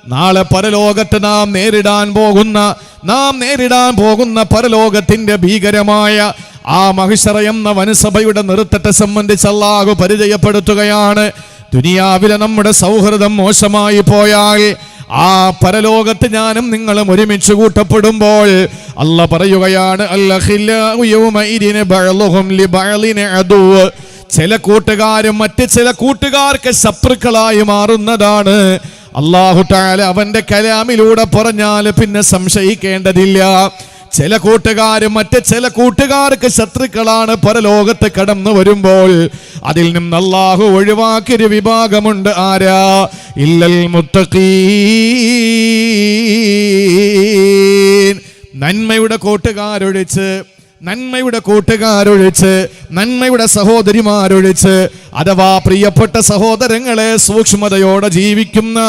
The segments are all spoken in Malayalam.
നാളെ പരലോകത്ത് നാം നേരിടാൻ പോകുന്ന പരലോകത്തിന്റെ ഭീകരമായ ആ മഹിശറ എന്ന വനസഭയുടെ നൃത്തത്തെ സംബന്ധിച്ച് അല്ലാഹു പരിചയപ്പെടുത്തുകയാണ്. ദുനിയാവിലെ നമ്മുടെ സൗഹൃദം മോശമായി പോയാൽ ആ പരലോകത്ത് ഞാനും നിങ്ങളും ഒരുമിച്ച് കൂട്ടപ്പെടുമ്പോൾ അല്ലാഹു പറയുകയാണ്, ചില കൂട്ടുകാരും മറ്റ് ചില കൂട്ടുകാർക്ക് ശത്രുക്കളായി മാറുന്നതാണ്. അല്ലാഹു തആല അവന്റെ കലാമിലൂടെ പറഞ്ഞാൽ പിന്നെ സംശയിക്കേണ്ടതില്ല. ചില കൂട്ടുകാരും മറ്റ് ചില കൂട്ടുകാർക്ക് ശത്രുക്കളാണ് പരലോകത്ത് കടന്നു വരുമ്പോൾ അതിൽ നിന്ന് അല്ലാഹു ഒഴിവാക്കിയൊരു വിഭാഗമുണ്ട്. ആരാ? ഇല്ലൽ മുത്തഖീൻ. നന്മയുടെ കൂട്ടുകാരൊഴിച്ച് നന്മയുടെ സഹോദരിമാരൊഴിച്ച് അഥവാ പ്രിയപ്പെട്ട സഹോദരങ്ങളെ സൂക്ഷ്മതയോടെ ജീവിക്കുന്ന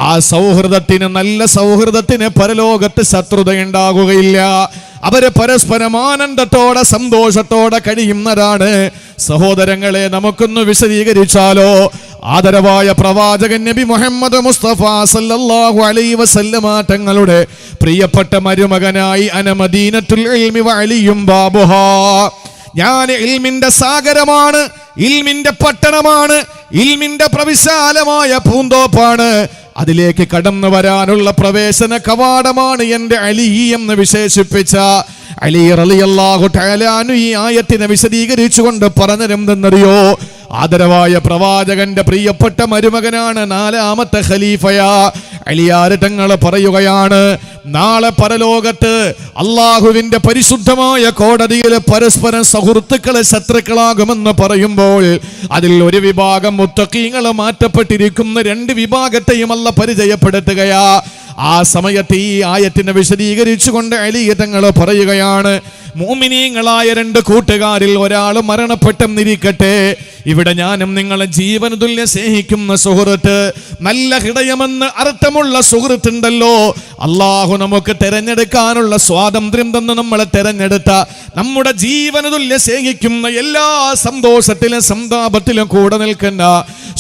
ആ സൗഹൃദത്തിന്, നല്ല സൗഹൃദത്തിന് പരലോകത്ത് ശത്രുതയുണ്ടാകുകയില്ല. അവര് പരസ്പരം ആനന്ദത്തോടെ സന്തോഷത്തോടെ കഴിയുന്നതാണ്. സഹോദരങ്ങളെ, നമുക്കൊന്ന് വിശദീകരിച്ചാലോ? ആദരവായ പ്രവാചകൻ നബി മുഹമ്മദ് മുസ്തഫ സല്ലല്ലാഹു അലൈഹി വസല്ലമ തങ്ങളുടെ പ്രിയപ്പെട്ട മരുമകനായി അനമദീനത്തുൽ ഇൽമി വഅലിയും ബാബുഹാ, ഞാൻ ഇൽമിന്റെ സാഗരമാണ്, ഇൽമിന്റെ പട്ടണമാണ്, ഇൽമിന്റെ പ്രവിശാലമായ പൂന്തോപ്പാണ്, അതിലേക്ക് കടന്നു വരാനുള്ള പ്രവേശന കവാടമാണ് എൻ്റെ അലി എന്ന് വിശേഷിപ്പിച്ച അലി റളിയല്ലാഹു തആല അൻഹു ഈ ആയത്തിനെ വിശദീകരിച്ചുകൊണ്ട് പറഞ്ഞതെന്തെന്നറിയോ? ആദരവായ പ്രവാചകന്റെ പ്രിയപ്പെട്ട മരുമകനാണ്, നാലാമത്തെ ഖലീഫയ അലിയാർ തങ്ങൾ പറയുകയാണ്, നാളെ പരലോകത്ത് അള്ളാഹുവിന്റെ പരിശുദ്ധമായ കോടതിയിൽ പരസ്പരം സുഹൃത്തുക്കളെ ശത്രുക്കളാകുമെന്ന് പറയുമ്പോൾ അതിൽ ഒരു വിഭാഗം മുത്തഖീങ്ങൾ മാറ്റപ്പെട്ടിരിക്കുന്ന രണ്ട് വിഭാഗത്തെയും അല്ലാഹു പരിചയപ്പെടുത്തുകയാ. ആ സമയത്ത് ഈ ആയത്തിനെ വിശദീകരിച്ചുകൊണ്ട് അലി തങ്ങൾ പറയുകയാണ്, മുഅ്മിനീങ്ങളായ രണ്ട് കൂട്ടുകാരിൽ ഒരാൾ മരണപ്പെട്ടെന്നിരിക്കട്ടെ, ഇവിടെ ഞാനും നിങ്ങളെ ജീവന തുല്യ സ്നേഹിക്കുന്ന സുഹൃത്ത്, നല്ല ഹൃദയമെന്ന് അർത്ഥമുള്ള സുഹൃത്തുണ്ടല്ലോ, അള്ളാഹു നമുക്ക് തെരഞ്ഞെടുക്കാനുള്ള സ്വാതന്ത്ര്യം തന്ന് നമ്മളെ തെരഞ്ഞെടുത്ത, നമ്മുടെ ജീവന തുല്യ സ്നേഹിക്കുന്ന, എല്ലാ സന്തോഷത്തിലും സന്താപത്തിലും കൂടെ നിൽക്കുന്ന,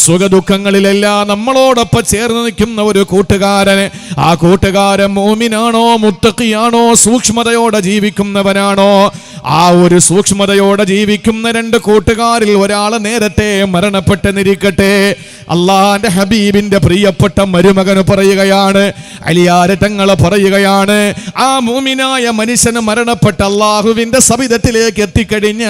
സുഖദുഃഖങ്ങളിലെല്ലാം നമ്മളോടൊപ്പം ചേർന്ന് നിൽക്കുന്ന ഒരു കൂട്ടുകാരന്, ആ കൂട്ടുകാരൻ മുഅ്മിനാണോ മുത്തഖിയാണോ സൂക്ഷ്മതയോടെ ജീവിക്കുന്നവനാണോ? ആ ഒരു സൂക്ഷ്മതയോടെ ജീവിക്കുന്ന രണ്ട് കൂട്ടുകാരിൽ ഒരാൾ നേരത്തെ മരണപ്പെട്ടെന്നിരിക്കട്ടെ, അള്ളാന്റെ ഹബീബിന്റെ പ്രിയപ്പെട്ട മരുമകന് പറയുകയാണ്, അലിയാർ തങ്ങൾ പറയുകയാണ്, ആ മുഅ്മിനായ മനുഷ്യന് മരണപ്പെട്ട അള്ളാഹുവിന്റെ സവിധത്തിലേക്ക് എത്തിക്കഴിഞ്ഞാൽ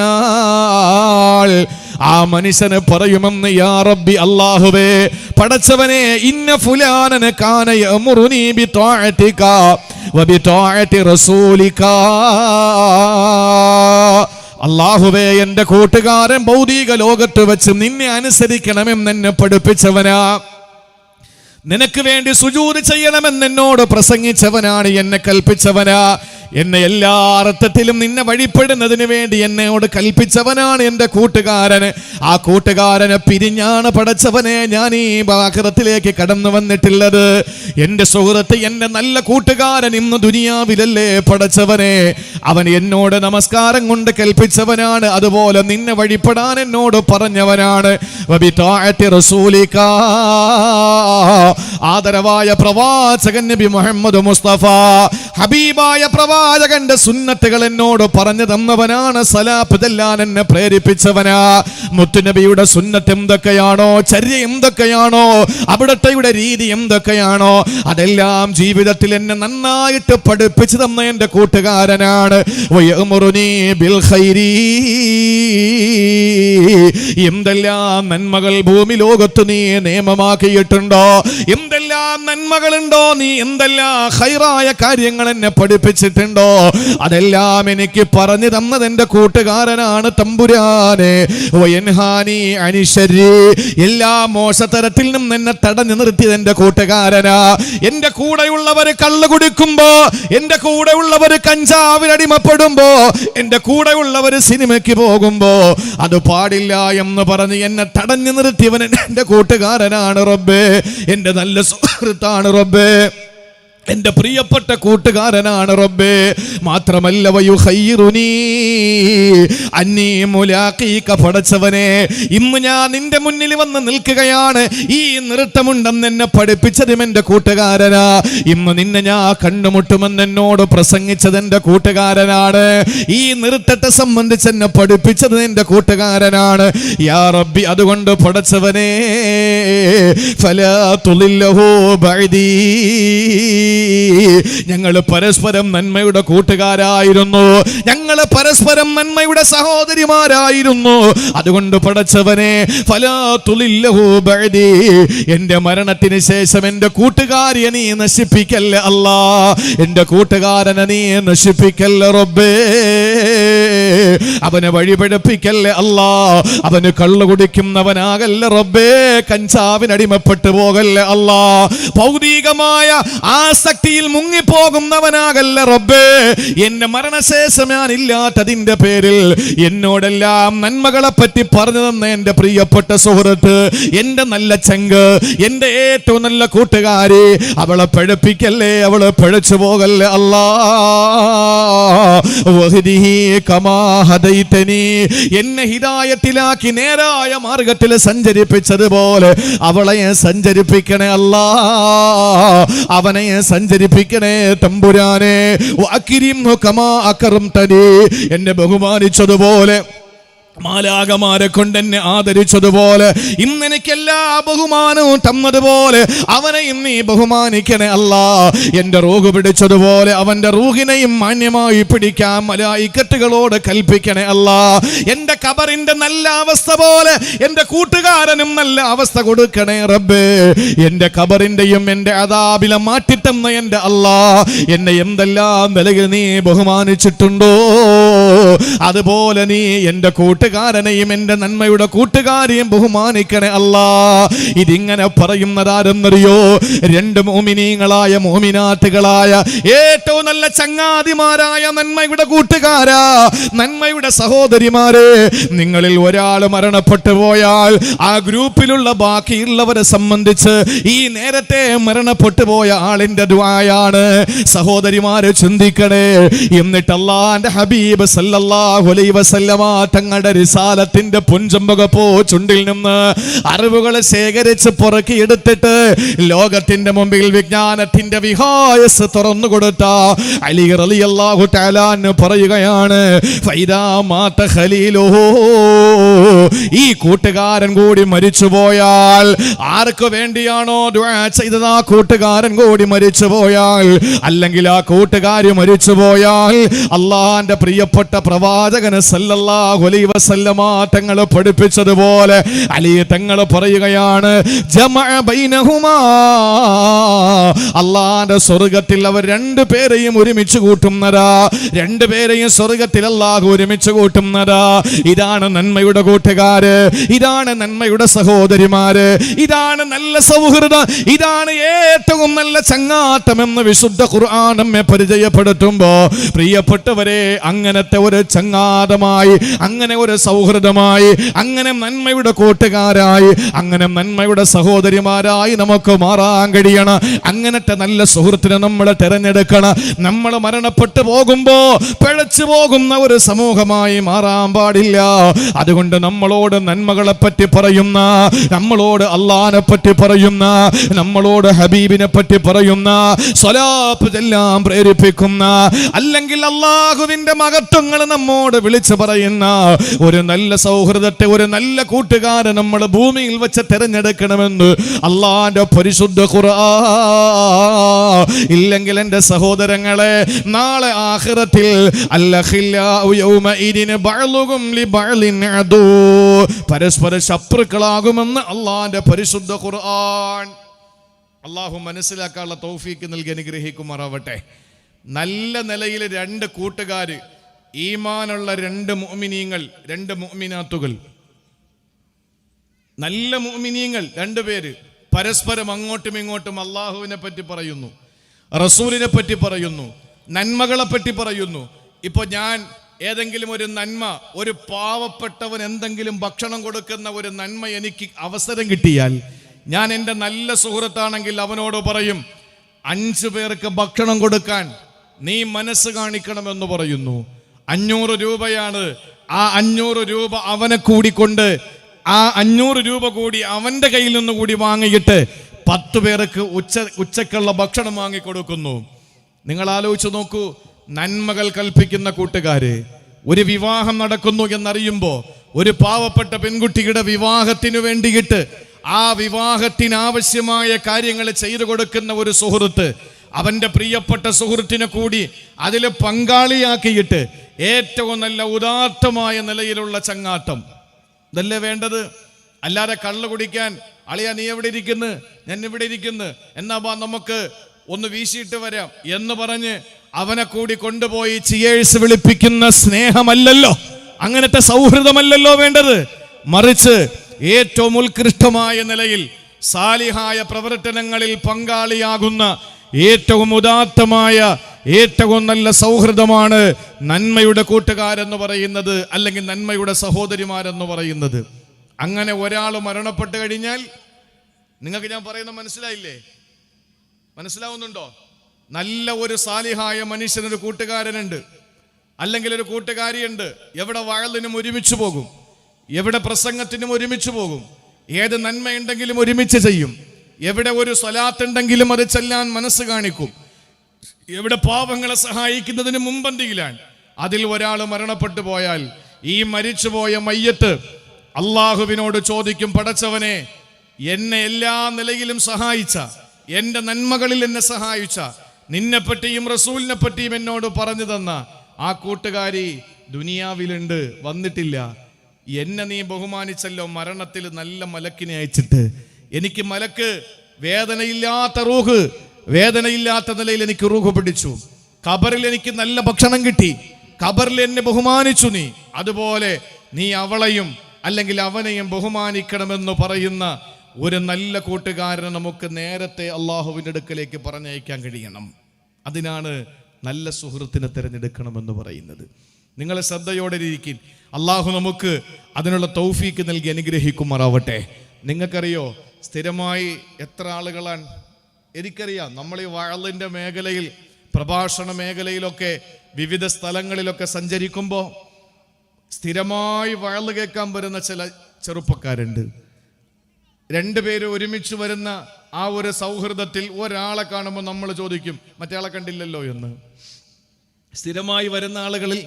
ആ മനുഷ്യന് പറയുമെന്ന്, യാ റബ്ബി, അല്ലാഹുവേ പടച്ചവനെ, ഇന്ന ഫുലാനന കാന യഅമുറുനി ബിതഅതിക വബിതഅതി റസൂലിക. അല്ലാഹുവേ, എന്റെ കൂട്ടുകാരൻ ഭൗതിക ലോകത്ത് വെച്ച് നിന്നെ അനുസരിക്കണമെന്ന് എന്നെ പഠിപ്പിച്ചവനാ, നിനക്ക് വേണ്ടി സുജൂദ് ചെയ്യണമെന്ന് എന്നോട് പ്രസംഗിച്ചവനാണ്, എന്നെ കൽപ്പിച്ചവനാ, എന്നെ എല്ലാ അർത്ഥത്തിലും നിന്നെ വഴിപ്പെടുന്നതിന് വേണ്ടി എന്നോട് കൽപ്പിച്ചവനാണ് എൻ്റെ കൂട്ടുകാരന്. ആ കൂട്ടുകാരനെ പിരിഞ്ഞാണ് പടച്ചവനെ ഞാൻ ഈ ആഖിറത്തിലേക്ക് കടന്നു വന്നിട്ടുള്ളത്. എൻ്റെ സുഹൃത്ത്, എൻ്റെ നല്ല കൂട്ടുകാരൻ ഇന്ന് ദുനിയാവിലല്ലേ പടച്ചവനെ, അവൻ എന്നോട് നമസ്കാരം കൊണ്ട് കൽപ്പിച്ചവനാണ്, അതുപോലെ നിന്നെ വഴിപ്പെടാൻ എന്നോട് പറഞ്ഞവനാണ്. ആദരവായ പ്രവാചകൻ നബി മുഹമ്മദ് മുസ്തഫ ഹബീബായ പ്രവാചകന്റെ സുന്നത്തുകൾ എന്നോട് പറഞ്ഞു തന്നവനാണ്, സലാത്ത് ചെല്ലാൻ എന്നെ പ്രേരിപ്പിച്ചവനാ. മുത്തുനബിയുടെ സുന്നത്ത് എന്തൊക്കെയാണോ, ചര്യ എന്തൊക്കെയാണോ, അവിടത്തെ രീതി എന്തൊക്കെയാണോ, അതെല്ലാം ജീവിതത്തിൽ എന്നെ നന്നായിട്ട് പഠിപ്പിച്ചു തന്ന എൻ്റെ കൂട്ടുകാരനാണ്. എന്തെല്ലാം നന്മകൾ ഭൂമി ലോകത്ത് നീ നിയമമാക്കിയിട്ടുണ്ടോ, എന്തെല്ലാം നന്മകളുണ്ടോ, നീ എന്തെല്ലാം ഖൈറായ കാര്യങ്ങൾ എന്നെ പഠിപ്പിച്ചിട്ടുണ്ടോ, അതെല്ലാം എനിക്ക് പറഞ്ഞു തന്നത് എൻ്റെ കൂട്ടുകാരനാണ് തമ്പുരാനെ. എല്ലാ മോശത്തരത്തിൽ നിന്നും എന്നെ തടഞ്ഞു നിർത്തിയത് എൻ്റെ കൂട്ടുകാരനാ. എൻ്റെ കൂടെയുള്ളവർ കള്ള് കുടിക്കുമ്പോ, എൻ്റെ കൂടെയുള്ളവർ കഞ്ചാവിനടിമപ്പെടുമ്പോ, എൻ്റെ കൂടെയുള്ളവർ സിനിമയ്ക്ക് പോകുമ്പോ അത് പാടില്ല എന്ന് പറഞ്ഞ് എന്നെ തടഞ്ഞു നിർത്തിയവൻ എൻ്റെ കൂട്ടുകാരനാണ് റബ്ബേ, എൻ്റെ നല്ല സുഹൃത്താണ് റബ്ബേ. എന്റെ പ്രിയപ്പെട്ട കൂട്ടുകാരനാണ് റബ്ബേ. മാത്രമല്ല വയുഖയ്യിറുനീ അന്നീ മുലാഖീക, പടച്ചവനെ ഇന്ന് ഞാൻ നിന്റെ മുന്നിൽ വന്ന് നിൽക്കുകയാണ്. ഈ നൃത്തമുണ്ടെന്ന് എന്നെ പഠിപ്പിച്ചതും എന്റെ കൂട്ടുകാരനാ. ഇന്ന് നിന്നെ ഞാൻ കണ്ടുമുട്ടുമെന്ന് എന്നോട് പ്രസംഗിച്ചത് എന്റെ കൂട്ടുകാരനാണ്. ഈ നൃത്തത്തെ സംബന്ധിച്ച് എന്നെ പഠിപ്പിച്ചത് എന്റെ കൂട്ടുകാരനാണ്. യാ റബ്ബി, അതുകൊണ്ട് പടച്ചവനെ ഫലാ തുളില്ലഹു ബഅദീ, ഞങ്ങൾ പരസ്പരം നന്മയുടെ കൂട്ടുകാരായിരുന്നു, ഞങ്ങൾ പരസ്പരം നന്മയുടെ സഹോദരിമാരായിരുന്നു. അതുകൊണ്ട് പടച്ചവനെ ഫലാ തുളില്ലഹു ബഅദീ, എന്റെ മരണത്തിന് ശേഷം എന്റെ കൂട്ടുകാരിയെ നീ നശിപ്പിക്കല്ല അല്ലാ, എന്റെ കൂട്ടുകാരനെ നീ നശിപ്പിക്കല്ല റബ്ബേ. അവനെ വഴിപഴപ്പിക്കല്ല അല്ലാ, അവന് കള്ളു കുടിക്കുന്നവനാകല്ല റബ്ബേ, കഞ്ചാവിനടിമപ്പെട്ടു പോകല്ല അല്ലാ, ഭൗതികമായ ആസക്തിയിൽ മുങ്ങിപ്പോകുന്നവനാകല്ല റബ്ബേ. എന്റെ മരണശേഷം ഞാൻ ഇല്ലാത്തതിന്റെ പേരിൽ എന്നോടെല്ലാം നന്മകളെ പറ്റി പറഞ്ഞു തന്ന എന്റെ പ്രിയപ്പെട്ട സുഹൃത്ത്, എന്റെ നല്ല ചങ്ക്, എന്റെ ഏറ്റവും നല്ല കൂട്ടുകാരി, അവളെ പഴപ്പിക്കല്ലേ, അവളെ പഴച്ചു പോകല്ലേ അല്ലാ. വഹ്ദിഹി കമാ ഹദൈതനി, എന്നെ ഹിദായത്തിലാക്കി നേരായ മാർഗത്തിൽ സഞ്ചരിപ്പിച്ചതുപോലെ അവളെ സഞ്ചരിപ്പിക്കണേ അല്ലാ, അവനെ സഞ്ചരിപ്പിക്കണേ തമ്പുരാനെ. വഅക്രിംഹു കമാ അക്രംതനി, എന്നെ ബഹുമാനിച്ചതുപോലെ മാലാകമാരെ കൊണ്ട് എന്നെ ആദരിച്ചതുപോലെ ഇന്ന് എനിക്ക് എല്ലാ ബഹുമാനവും തന്നതുപോലെ അവനെയും നീ ബഹുമാനിക്കണേ അല്ലാ. എന്റെ റൂഹ് പിടിച്ചതുപോലെ അവന്റെ റൂഹിനെയും മാന്യമായി പിടിക്കാൻ മലായിക്കത്തുകളോട് കൽപ്പിക്കണേ അല്ലാ. എന്റെ ഖബറിന്റെ നല്ല അവസ്ഥ പോലെ എന്റെ കൂട്ടുകാരനും നല്ല അവസ്ഥ കൊടുക്കണേ റബ്ബേ. എന്റെ ഖബറിന്റെയും എന്റെ അദാബിലെ മാറ്റിത്തന്ന എന്റെ അല്ലാ, എന്നെ എന്തെല്ലാം നിലയിൽ നീ ബഹുമാനിച്ചിട്ടുണ്ടോ അതുപോലെ നീ എന്റെ കൂട്ടുകാരനെയും എന്റെ നന്മയുടെ കൂട്ടുകാരെയും ബഹുമാനിക്കണേ അല്ലാ. ഇതിങ്ങനെ പറയുന്നതാരെന്നറിയോ? രണ്ട് മോമിനീങ്ങളായ മോമിനാത്തുകളായ ഏറ്റവും നല്ല ചങ്ങാതിമാരായ നന്മയുടെ കൂട്ടുകാരാ, നന്മയുടെ സഹോദരിമാരെ, നിങ്ങളിൽ ഒരാൾ മരണപ്പെട്ടു പോയാൽ ആ ഗ്രൂപ്പിലുള്ള ബാക്കിയുള്ളവരെ സംബന്ധിച്ച് ഈ നേരത്തെ മരണപ്പെട്ടു പോയ ആളിന്റെ ദുആയാണ്. സഹോദരിമാരെ ചിന്തിക്കണേ. എന്നിട്ട് അല്ലാഹുവിന്റെ ഹബീബ് സല്ലല്ലാഹു അലൈഹി വസല്ലമ തങ്ങളുടെ റിസാലത്തിന്റെ പുഞ്ചമ്പകപ്പോ ചുണ്ടിൽ നിന്ന് അറിവുകളെ ശേഖരിച്ച് പുറക്കിയെടുത്തിട്ട് ലോകത്തിന്റെ മുമ്പിൽ വിജ്ഞാനത്തിന്റെ വിഹായസ് തുറന്നു കൊടുത്ത അലി റളിയല്ലാഹു തആല അൻഹു പറയുകയാണ്, ഫൈദാ മാത ഖലീലുഹു, ഈ കൂട്ടുകാരൻ കൂടി മരിച്ചുപോയാൽ, ആർക്ക് വേണ്ടിയാണോ ദുആ ചെയ്തത് ആ കൂട്ടുകാരൻ കൂടി മരിച്ചുപോയാൽ, അല്ലെങ്കിൽ ആ കൂട്ടുകാരി മരിച്ചുപോയാൽ, അല്ലാഹുവിന്റെ പ്രിയപ്പെട്ട പ്രവാചകന് സല്ലല്ലാഹു അലൈഹി വസല്ലമ തങ്ങൾ പഠിപ്പിച്ചതുപോലെ അലി തങ്ങൾ പറയുകയാണ്, ജമഅ ബൈനഹുമാ, അല്ലാഹുവിന്റെ സ്വർഗ്ഗത്തിൽ അവർ രണ്ടുപേരെയും ഒരുമിച്ച് കൂട്ടുന്നതാ, രണ്ടുപേരെയും സ്വർഗ്ഗത്തിൽ അല്ലാഹു ഒരുമിച്ച് കൂട്ടുന്നതാ. ഇതാണ് നന്മയുടെ കൂട്ടുകാര്, ഇതാണ് നന്മയുടെ സഹോദരിമാര്, ഇതാണ് നല്ല സൗഹൃദം, ഇതാണ് ഏറ്റവും നല്ല ചങ്ങാത്തമെന്ന് വിശുദ്ധ ഖുർആൻ നമ്മെ പരിചയപ്പെടുത്തുമ്പോ പ്രിയപ്പെട്ടവരെ, അങ്ങനത്തെ ഒരു ചങ്ങാതമായി, അങ്ങനെ ഒരു സൗഹൃദമായി, അങ്ങനെ നന്മയുടെ കൂട്ടുകാരായി, അങ്ങനെ നന്മയുടെ സഹോദരിമാരായി നമുക്ക് മാറാൻ കഴിയണം. അങ്ങനത്തെ നല്ല സുഹൃത്തിനെ നമ്മൾ തിരഞ്ഞെടുക്കണം. നമ്മൾ മരണപ്പെട്ടു പോകുമ്പോ പിഴച്ചു പോകുന്ന ഒരു സമൂഹമായി മാറാൻ പാടില്ല. അതുകൊണ്ട് നമ്മളോട് നന്മകളെ പറ്റി പറയുന്ന, നമ്മളോട് അല്ലാഹുവിനെ പറ്റി പറയുന്ന, നമ്മളോട് ഹബീബിനെ പറ്റി പറയുന്ന, സ്വലാത്ത് ചൊല്ലാൻ പ്രേരിപ്പിക്കുന്ന, അല്ലെങ്കിൽ അല്ലാഹുവിന്റെ മഹത്വങ്ങൾ നമ്മോട് വിളിച്ചു പറയുന്ന ഒരു നല്ല സൗഹൃദത്തെ, ഒരു നല്ല കൂട്ടുകാരെ നമ്മൾ ഭൂമിയിൽ വെച്ച് തിരഞ്ഞെടുക്കണമെന്ന് അല്ലാഹുവിന്റെ പരിശുദ്ധ ഖുർആൻ. ഇല്ലെങ്കിൽ എൻ്റെ സഹോദരങ്ങളെ, നാളെ ആഖിറത്തിൽ അൽഖില്ലാഉ യൗമഇദിൻ ബഅലുഹും ലിബഅലിൻ അദൂ, പരസ്പര ശത്രുക്കളാകുമെന്ന് അല്ലാഹുവിന്റെ പരിശുദ്ധ ഖുർആൻ. അല്ലാഹു മനസ്സിലാക്കാനുള്ള തൗഫീക്ക് നൽകി അനുഗ്രഹിക്കുമാറാവട്ടെ. നല്ല നിലയിൽ രണ്ട് കൂട്ടുകാര്, ഈമാനുള്ള രണ്ട് മുഅ്മിനീങ്ങൾ, രണ്ട് മുഅ്മിനാത്തുകൾ, നല്ല മുഅ്മിനീങ്ങൾ രണ്ടുപേര് പരസ്പരം അങ്ങോട്ടും ഇങ്ങോട്ടും അള്ളാഹുവിനെ പറ്റി പറയുന്നു, റസൂലിനെ പറ്റി പറയുന്നു, നന്മകളെ പറ്റി പറയുന്നു. ഇപ്പൊ ഞാൻ ഏതെങ്കിലും ഒരു നന്മ, ഒരു പാവപ്പെട്ടവൻ എന്തെങ്കിലും ഭക്ഷണം കൊടുക്കുന്ന ഒരു നന്മ എനിക്ക് അവസരം കിട്ടിയാൽ, ഞാൻ എൻ്റെ നല്ല സുഹൃത്താണെങ്കിൽ അവനോട് പറയും, 5 പേർക്ക് ഭക്ഷണം കൊടുക്കാൻ നീ മനസ്സ് കാണിക്കണമെന്ന് പറയുന്നു. 500 രൂപയാണ്. ആ 500 രൂപ അവനെ കൂടിക്കൊണ്ട് ആ 500 രൂപ കൂടി അവന്റെ കയ്യിൽ നിന്ന് കൂടി വാങ്ങിയിട്ട് 10 പേർക്ക് ഉച്ചക്കുള്ള ഭക്ഷണം വാങ്ങിക്കൊടുക്കുന്നു. നിങ്ങൾ ആലോചിച്ച് നോക്കൂ, നന്മകൾ കൽപ്പിക്കുന്ന കൂട്ടുകാര്. ഒരു വിവാഹം നടക്കുന്നു എന്നറിയുമ്പോ ഒരു പാവപ്പെട്ട പെൺകുട്ടിയുടെ വിവാഹത്തിനു വേണ്ടിയിട്ട് ആ വിവാഹത്തിനാവശ്യമായ കാര്യങ്ങൾ ചെയ്തു കൊടുക്കുന്ന ഒരു സുഹൃത്ത്, അവന്റെ പ്രിയപ്പെട്ട സുഹൃത്തിനെ കൂടി അതിൽ പങ്കാളിയാക്കിയിട്ട് ഏറ്റവും നല്ല ഉദാത്തമായ നിലയിലുള്ള ചങ്ങാട്ടം, ഇതല്ലേ വേണ്ടത്? അല്ലാതെ കള്ള് കുടിക്കാൻ അളിയാ നീ എവിടെ ഇരിക്കുന്നു, ഞാൻ ഇവിടെ ഇരിക്കുന്നു, എന്നാ നമുക്ക് ഒന്ന് വീശിയിട്ട് വരാം എന്ന് പറഞ്ഞ് അവനെ കൂടി കൊണ്ടുപോയി ചിയേഴ്സ് വിളിപ്പിക്കുന്ന സ്നേഹമല്ലല്ലോ, അങ്ങനത്തെ സൗഹൃദമല്ലല്ലോ വേണ്ടത്. മറിച്ച് ഏറ്റവും ഉത്കൃഷ്ടമായ നിലയിൽ സാലിഹായ പ്രവർത്തനങ്ങളിൽ പങ്കാളിയാകുന്ന ഏറ്റവും ഉദാത്തമായ ഏറ്റവും നല്ല സൗഹൃദമാണ് നന്മയുടെ കൂട്ടുകാരെന്ന് പറയുന്നത്, അല്ലെങ്കിൽ നന്മയുടെ സഹോദരിമാരെന്ന് പറയുന്നത്. അങ്ങനെ ഒരാൾ മരണപ്പെട്ട് കഴിഞ്ഞാൽ, നിങ്ങൾക്ക് ഞാൻ പറയുന്നത് മനസ്സിലായില്ലേ? മനസ്സിലാവുന്നുണ്ടോ? നല്ല ഒരു സാലിഹായ മനുഷ്യനൊരു കൂട്ടുകാരനുണ്ട്, അല്ലെങ്കിൽ ഒരു കൂട്ടുകാരിയുണ്ട്. എവിടെ വഴലിനും ഒരുമിച്ച് പോകും, എവിടെ പ്രസംഗത്തിനും ഒരുമിച്ച് പോകും, ഏത് നന്മയുണ്ടെങ്കിലും ഒരുമിച്ച് ചെയ്യും, എവിടെ ഒരു സ്വലാത്തുണ്ടെങ്കിലും അത് ചെല്ലാൻ മനസ്സ് കാണിക്കും, എവിടെ പാവങ്ങളെ സഹായിക്കുന്നതിന് മുമ്പന്തിയിലാണ്. അതിൽ ഒരാൾ മരണപ്പെട്ടു പോയാൽ ഈ മരിച്ചുപോയ മയ്യത്ത് അള്ളാഹുവിനോട് ചോദിക്കും, പടച്ചവനെ, എന്നെ എല്ലാ നിലയിലും സഹായിച്ച, എൻ്റെ നന്മകളിൽ എന്നെ സഹായിച്ച, നിന്നെപ്പറ്റിയും റസൂലിനെ പറ്റിയും എന്നോട് പറഞ്ഞു തന്ന ആ കൂട്ടുകാരി ദുനിയാവിലുണ്ട്, വന്നിട്ടില്ല. എന്നെ നീ ബഹുമാനിച്ചല്ലോ, മരണത്തിൽ നല്ല മലക്കിനെ അയച്ചിട്ട്. എനിക്ക് മലക്ക് വേദനയില്ലാത്ത റൂഹ്, വേദനയില്ലാത്ത നിലയിൽ എനിക്ക് റൂഹ് പിടിച്ചു. ഖബറിൽ എനിക്ക് നല്ല ഭക്ഷണം കിട്ടി, ഖബറിൽ എന്നെ ബഹുമാനിച്ചു നീ. അതുപോലെ നീ അവളെയും അല്ലെങ്കിൽ അവനെയും ബഹുമാനിക്കണമെന്ന് പറയുന്ന ഒരു നല്ല കൂട്ടുകാരനെ നമുക്ക് നേരത്തെ അള്ളാഹുവിൻ്റെ അടുക്കലേക്ക് പറഞ്ഞയക്കാൻ കഴിയണം. അതിനാണ് നല്ല സുഹൃത്തിനെ തിരഞ്ഞെടുക്കണമെന്ന് പറയുന്നത്. നിങ്ങൾ ശ്രദ്ധയോടെ ഇരിക്കും. അള്ളാഹു നമുക്ക് അതിനുള്ള തൗഫീക്ക് നൽകി അനുഗ്രഹിക്കുമാറാവട്ടെ. നിങ്ങൾക്കറിയോ സ്ഥിരമായി എത്ര ആളുകളാണ്? എനിക്കറിയാം, നമ്മൾ ഈ വഅളിൻ്റെ മേഖലയിൽ, പ്രഭാഷണ മേഖലയിലൊക്കെ വിവിധ സ്ഥലങ്ങളിലൊക്കെ സഞ്ചരിക്കുമ്പോൾ സ്ഥിരമായി വഅള് കേൾക്കാൻ വരുന്ന ചില ചെറുപ്പക്കാരുണ്ട്. 2 പേര് ഒരുമിച്ച് വരുന്ന ആ ഒരു സൗഹൃദത്തിൽ ഒരാളെ കാണുമ്പോൾ നമ്മൾ ചോദിക്കും, മറ്റേ കണ്ടില്ലല്ലോ എന്ന്. സ്ഥിരമായി വരുന്ന ആളുകളിൽ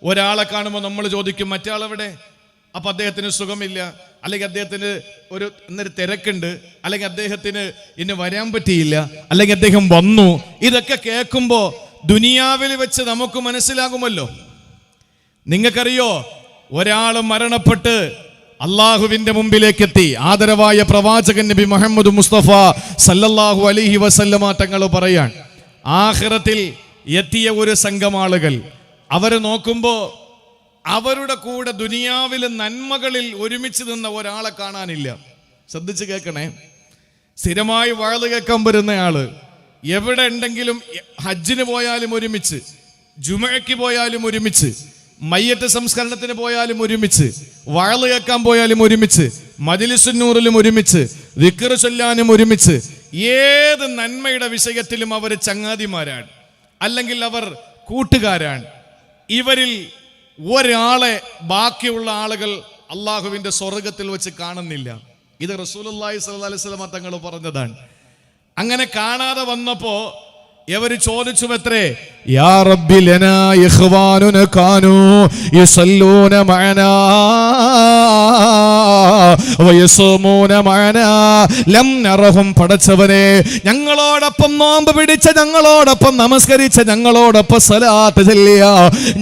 ഒരാളെ കാണുമ്പോൾ നമ്മൾ ചോദിക്കും, മറ്റേ ആളെവിടെ? അപ്പം അദ്ദേഹത്തിന് സുഖമില്ല, അല്ലെങ്കിൽ അദ്ദേഹത്തിന് ഇന്നൊരു തിരക്കുണ്ട്, അല്ലെങ്കിൽ അദ്ദേഹത്തിന് ഇന്ന് വരാൻ പറ്റിയില്ല, അല്ലെങ്കിൽ അദ്ദേഹം വന്നു. ഇതൊക്കെ കേൾക്കുമ്പോൾ ദുനിയാവിൽ വെച്ച് നമുക്ക് മനസ്സിലാകുമല്ലോ. നിങ്ങൾക്കറിയോ, ഒരാൾ മരണപ്പെട്ട് അള്ളാഹുവിന്റെ മുമ്പിലേക്ക് എത്തി. ആദരവായ പ്രവാചകൻ നബി മുഹമ്മദ് മുസ്തഫ സല്ലല്ലാഹു അലൈഹി വസല്ലമ തങ്ങൾ പറയാൻ, ആഖിറത്തിൽ എത്തിയ ഒരു സംഘം ആളുകൾ, അവർ നോക്കുമ്പോൾ അവരുടെ കൂടെ ദുനിയാവിൽ നന്മകളിൽ ഒരുമിച്ച് നിന്ന ഒരാളെ കാണാനില്ല. ശ്രദ്ധിച്ച് കേൾക്കണേ. സ്ഥിരമായി വഅള് കേൾക്കാൻ വരുന്ന ആള് എവിടെ ഉണ്ടെങ്കിലും, ഹജ്ജിന് പോയാലും ഒരുമിച്ച്, ജുമഅയ്ക്ക് പോയാലും ഒരുമിച്ച്, മയ്യത്ത് സംസ്കരണത്തിന് പോയാലും ഒരുമിച്ച്, വഅള് കേൾക്കാൻ പോയാലും ഒരുമിച്ച്, മജ്ലിസുന്നൂറിലും ഒരുമിച്ച്, ദിക്ർ ചൊല്ലാനും ഒരുമിച്ച്, ഏത് നന്മയുടെ വിഷയത്തിലും അവർ ചങ്ങാതിമാരാണ്, അല്ലെങ്കിൽ അവർ കൂട്ടുകാരാണ്. ഇവരിൽ ഒരാളെ ബാക്കിയുള്ള ആളുകൾ അള്ളാഹുവിന്റെ സ്വർഗത്തിൽ വെച്ച് കാണുന്നില്ല. ഇത് റസൂലുള്ളാഹി സ്വല്ലല്ലാഹു അലൈഹി വസല്ലം തങ്ങൾ പറഞ്ഞതാണ്. അങ്ങനെ കാണാതെ വന്നപ്പോ ഇവർ ചോദിച്ചു, എത്രേ? യാ റബ്ബി ലനാ ഇഖ്വാനുന കാനൂ യസല്ലൂന മഅനാ വയസൂമൂന മഅനാ ലം നറഹും. പടച്ചവനെ, ഞങ്ങളോടൊപ്പം നോമ്പ് പിടിച്ച, ഞങ്ങളോടൊപ്പം നമസ്കരിച്ച, ഞങ്ങളോടൊപ്പം സ്വലാത്ത് ചൊല്ലിയ,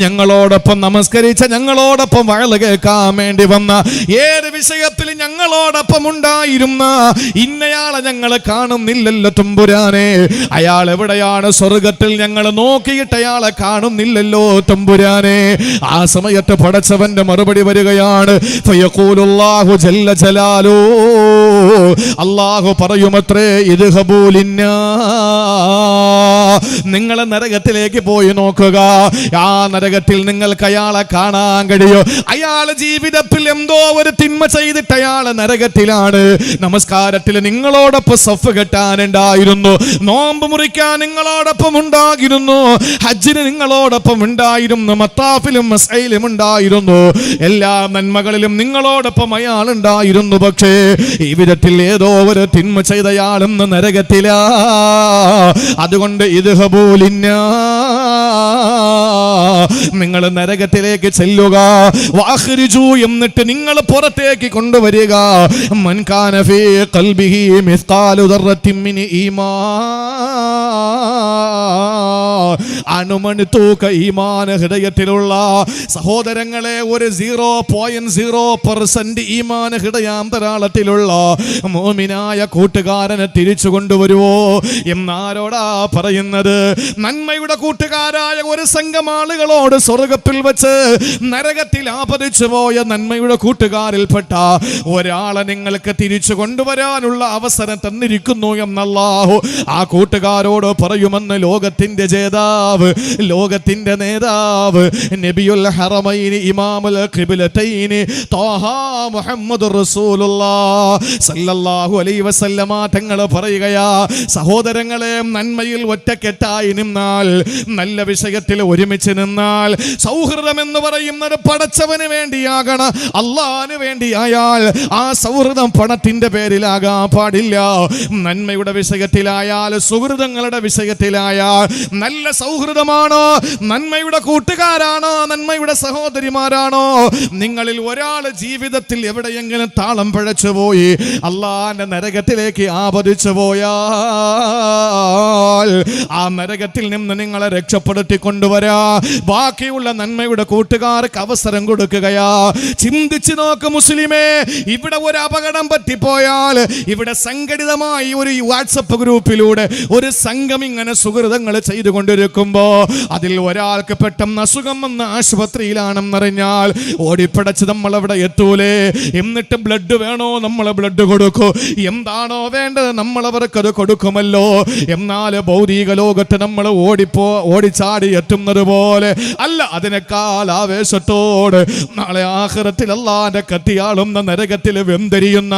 ഞങ്ങളോടൊപ്പം നമസ്കരിച്ച, ഞങ്ങളോടൊപ്പം വഅള് കേൾക്കാൻ വേണ്ടി വന്ന, ഏത് വിഷയത്തിൽ ഞങ്ങളോടൊപ്പം ഉണ്ടായിരുന്ന ഇന്നയാളെ ഞങ്ങൾ കാണുന്നില്ലല്ലോ തമ്പുരാനെ. അയാൾ എവിടെയാണ്? സ്വർഗത്തിൽ ഞങ്ങൾ നോക്കിയിട്ട് അയാളെ കാണുന്നില്ലല്ലോ തമ്പുരാനെ. ആ സമയത്ത് പടച്ചവന്റെ മറുപടി വരികയാണ്. ഫയഖൂലുല്ലാഹു ജല്ല ജലാലു, അല്ലാഹു പറയുമത്രേ, ഇദ്ഹബൂ ലിന്നാസ്, നിങ്ങൾ നരകത്തിലേക്ക് പോയി നോക്കുക. ആ നരകത്തിൽ നിങ്ങൾക്ക് അയാളെ കാണാൻ കഴിയോ? അയാളെ ജീവിതത്തിൽ എന്തോ ഒരു തിന്മ ചെയ്തിട്ട് അയാളെ നരകത്തിലാണ്. നമസ്കാരത്തിൽ നിങ്ങളോടൊപ്പം സഫ് കെട്ടാനുണ്ടായിരുന്നു, നോമ്പ് മുറിക്കാൻ നിങ്ങളോടൊപ്പം ഉണ്ടായിരുന്നു, ഹജ്ജിന് നിങ്ങളോടൊപ്പം ഉണ്ടായിരുന്നു, മത്താഫിലും മസ്ഐലും ഉണ്ടായിരുന്നു, എല്ലാ നന്മകളിലും നിങ്ങളോടൊപ്പം അയാൾ ഉണ്ടായിരുന്നു. പക്ഷേ ഈ വിധത്തിൽ ഏതോ ഒരു തിന്മ ചെയ്തയാളും നരകത്തിലാ. അതുകൊണ്ട് ഇദ്ഹബൂലിന്നാ, നിങ്ങൾ നരകത്തിലേക്ക് ചെല്ലുക. വാഖ്രിജൂ, എന്നിട്ട് നിങ്ങൾ പുറത്തേക്ക് കൊണ്ടുവരിക. മൻ കാന ഫീ ഖൽബിഹി മിസ്ഖാലു ദർറത്തിൻ മിൻ ഈമാൻ, അണുമണി തൂക്ക ഈമാൻ ഹൃദയത്തിലുള്ള സഹോദരങ്ങളെ, ഒരു 0.0% ഈമാൻ ഹൃദയാന്തരാളത്തിലുള്ള മോമിനായ കൂട്ടുകാരനെ തിരിച്ചു കൊണ്ടുവരുവോ എന്നാരോടാ പറയുന്നത്? നന്മയുടെ കൂട്ടുകാരായ ഒരു സംഘം ആളുകളോട് സ്വർഗത്തിൽ വെച്ച് നരകത്തിൽ ആപതിച്ചു പോയ നന്മയുടെ കൂട്ടുകാരിൽപ്പെട്ട ഒരാളെ നിങ്ങൾക്ക് തിരിച്ചു കൊണ്ടുവരാനുള്ള അവസരം തന്നിരിക്കുന്നു എന്നല്ലാഹു ആ കൂട്ടുകാരോട് പറയുമെന്ന് ലോകത്തിന്റെ ജേതാവ്, ലോകത്തിന്റെ നേതാവ്, നബിയുൽ ഹറമൈനി ഇമാമുൽ ഖിബ്ലതൈനി ത്വാഹ മുഹമ്മദുർ റസൂലുള്ളാഹി സല്ലല്ലാഹു അലൈഹി വസല്ലമ തങ്ങൾ പറയുകയാ, സഹോദരങ്ങളെ, നന്മയിൽ ഒറ്റക്കെട്ടായി നിന്നാൽ, നല്ല വിഷയത്തിൽ ഒരുമിച്ച് നിന്നാൽ, സൗഹൃദം എന്ന് പറയുന്നത് പടച്ചവന് വേണ്ടിയാകണം, അള്ളാഹിന് വേണ്ടിയായാൽ ആ സൗഹൃദം പണത്തിന്റെ പേരിലാകാൻ പാടില്ല. നന്മയുടെ വിഷയത്തിലായാൽ, സുഹൃതങ്ങളുടെ വിഷയത്തിലായാൽ നല്ല സൗഹൃദമാണോ, നന്മയുടെ കൂട്ടുകാരാണോ, നന്മയുടെ സഹോദരിമാരാണോ, നിങ്ങളിൽ ഒരാൾ ജീവിതത്തിൽ എവിടെയെങ്കിലും താളം പിഴച്ചു പോയി അള്ളാന്റെ നരകത്തിലേക്ക് ആപതിച്ചു പോയാൽ ആ നരകത്തിൽ നിന്ന് നിങ്ങളെ രക്ഷപ്പെടുത്തി കൊണ്ടുവരാ ബാക്കിയുള്ള നന്മയുടെ കൂട്ടുകാർക്ക് അവസരം കൊടുക്കുകയാ. ചിന്തിച്ചു നോക്ക് മുസ്ലിമേ, ഇവിടെ ഒരു അപകടം പറ്റിപ്പോയാൽ, ഇവിടെ സംഘടിതമായി ഒരു വാട്സപ്പ് ഗ്രൂപ്പിലൂടെ ഒരു സംഘം ഇങ്ങനെ സുഹൃതങ്ങൾ ചെയ്തുകൊണ്ടിരിക്കുമ്പോ അതിൽ ഒരാൾക്ക് പെട്ടെന്ന് അസുഖം വന്ന ആശുപത്രിയിലാണെന്നറിഞ്ഞാൽ ഓടിപ്പടച്ച് നമ്മൾ അവിടെ എത്തൂലേ? എന്നിട്ട് ബ്ലഡ് വേണോ, നമ്മൾ ബ്ലഡ് കൊടുക്കും. എന്താണോ വേണ്ടത് നമ്മൾ അവർക്കത് കൊടുക്കുമല്ലോ. എന്നാൽ ഭൗതിക ലോകത്ത് നമ്മൾ ഓടിച്ചാടി എത്തുന്നത് പോലെ അല്ല, അതിനേക്കാൾ ആവേശത്തോട് നാളെ ആഖിറത്തിൽ അല്ലാഹുവിന്റെ കത്തിയാളുന്ന നരകത്തിൽ വെന്തെരിയുന്ന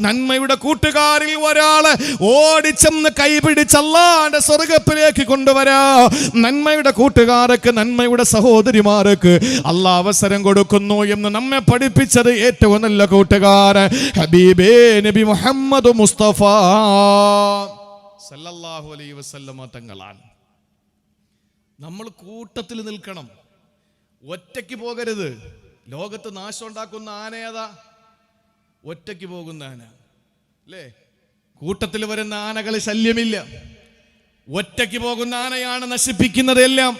നന്മയുടെ കൂട്ടുകാരിൽ ഒരാളെ ഓടിച്ചെന്ന് കൈപിടിച്ച് അല്ലാഹുവിന്റെ സ്വർഗ്ഗത്തിലേക്ക് കൊണ്ടുവരാ. നന്മയുടെ കൂട്ടുകാർക്ക്, നന്മയുടെ സഹോദരിമാർക്ക് അല്ലാഹ് അവസരം കൊടുക്കുന്നു എന്ന് നമ്മെ പഠിപ്പിച്ചത് ഏറ്റവും നല്ല കൂട്ടുകാരൻ ഹബീബേ നബി മുഹമ്മദ് മുസ്തഫ സല്ലല്ലാഹു അലൈഹി വസല്ലമ തങ്ങളാണ്. നമ്മൾ കൂട്ടത്തിൽ നിൽക്കണം, ഒറ്റയ്ക്ക് പോകരുത്. ലോകത്ത് നാശം ഉണ്ടാക്കുന്ന ആന ഏതാ? ഒറ്റയ്ക്ക് പോകുന്ന ആന അല്ലേ? കൂട്ടത്തിൽ വരുന്ന ആനകൾ ശല്യമില്ല. ഒറ്റയ്ക്ക് പോകുന്ന ആനയാണ് നശിപ്പിക്കുന്നത് എല്ലാം.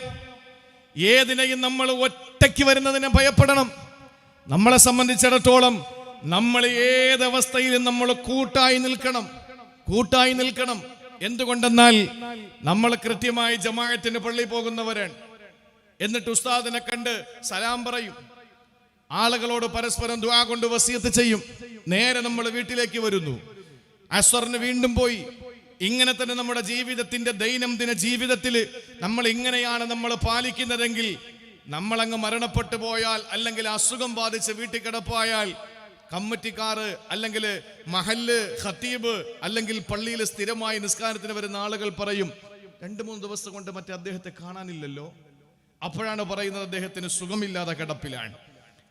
ഏതിനെയും നമ്മൾ ഒറ്റയ്ക്ക് വരുന്നതിനെ ഭയപ്പെടണം. നമ്മളെ സംബന്ധിച്ചിടത്തോളം നമ്മൾ ഏതവസ്ഥയിലും നമ്മൾ കൂട്ടായി നിൽക്കണം. എന്തുകൊണ്ടെന്നാൽ നമ്മൾ കൃത്യമായി ജമാഅത്തിന് പള്ളി പോകുന്നവരാണ്. എന്നിട്ട് ഉസ്താദിനെ കണ്ട് സലാം പറയും, ആളുകളോട് പരസ്പരം ദുആ കൊണ്ട് വസിയത്ത് ചെയ്യും. നേരെ നമ്മൾ വീട്ടിലേക്ക് വരുന്നു, അസ്വറിന് വീണ്ടും പോയി. ഇങ്ങനെ തന്നെ നമ്മുടെ ജീവിതത്തിന്റെ ദൈനംദിന ജീവിതത്തിൽ നമ്മൾ ഇങ്ങനെയാണ് നമ്മൾ പാലിക്കുന്നതെങ്കിൽ, നമ്മളങ്ങ് മരണപ്പെട്ടു പോയാൽ, അല്ലെങ്കിൽ അസുഖം ബാധിച്ച് വീട്ടിൽ കിടപ്പായാൽ, കമ്മിറ്റിക്കാർ അല്ലെങ്കിൽ മഹല്ല് ഖത്തീബ് അല്ലെങ്കിൽ പള്ളിയിൽ സ്ഥിരമായി നിസ്കാരത്തിന് വരുന്ന ആളുകൾ പറയും, 2-3 ദിവസം കൊണ്ട് മറ്റേ അദ്ദേഹത്തെ കാണാനില്ലല്ലോ. അപ്പോഴാണ് പറയുന്നത് അദ്ദേഹത്തിന് സുഖമില്ലാതെ കിടപ്പിലാണ്.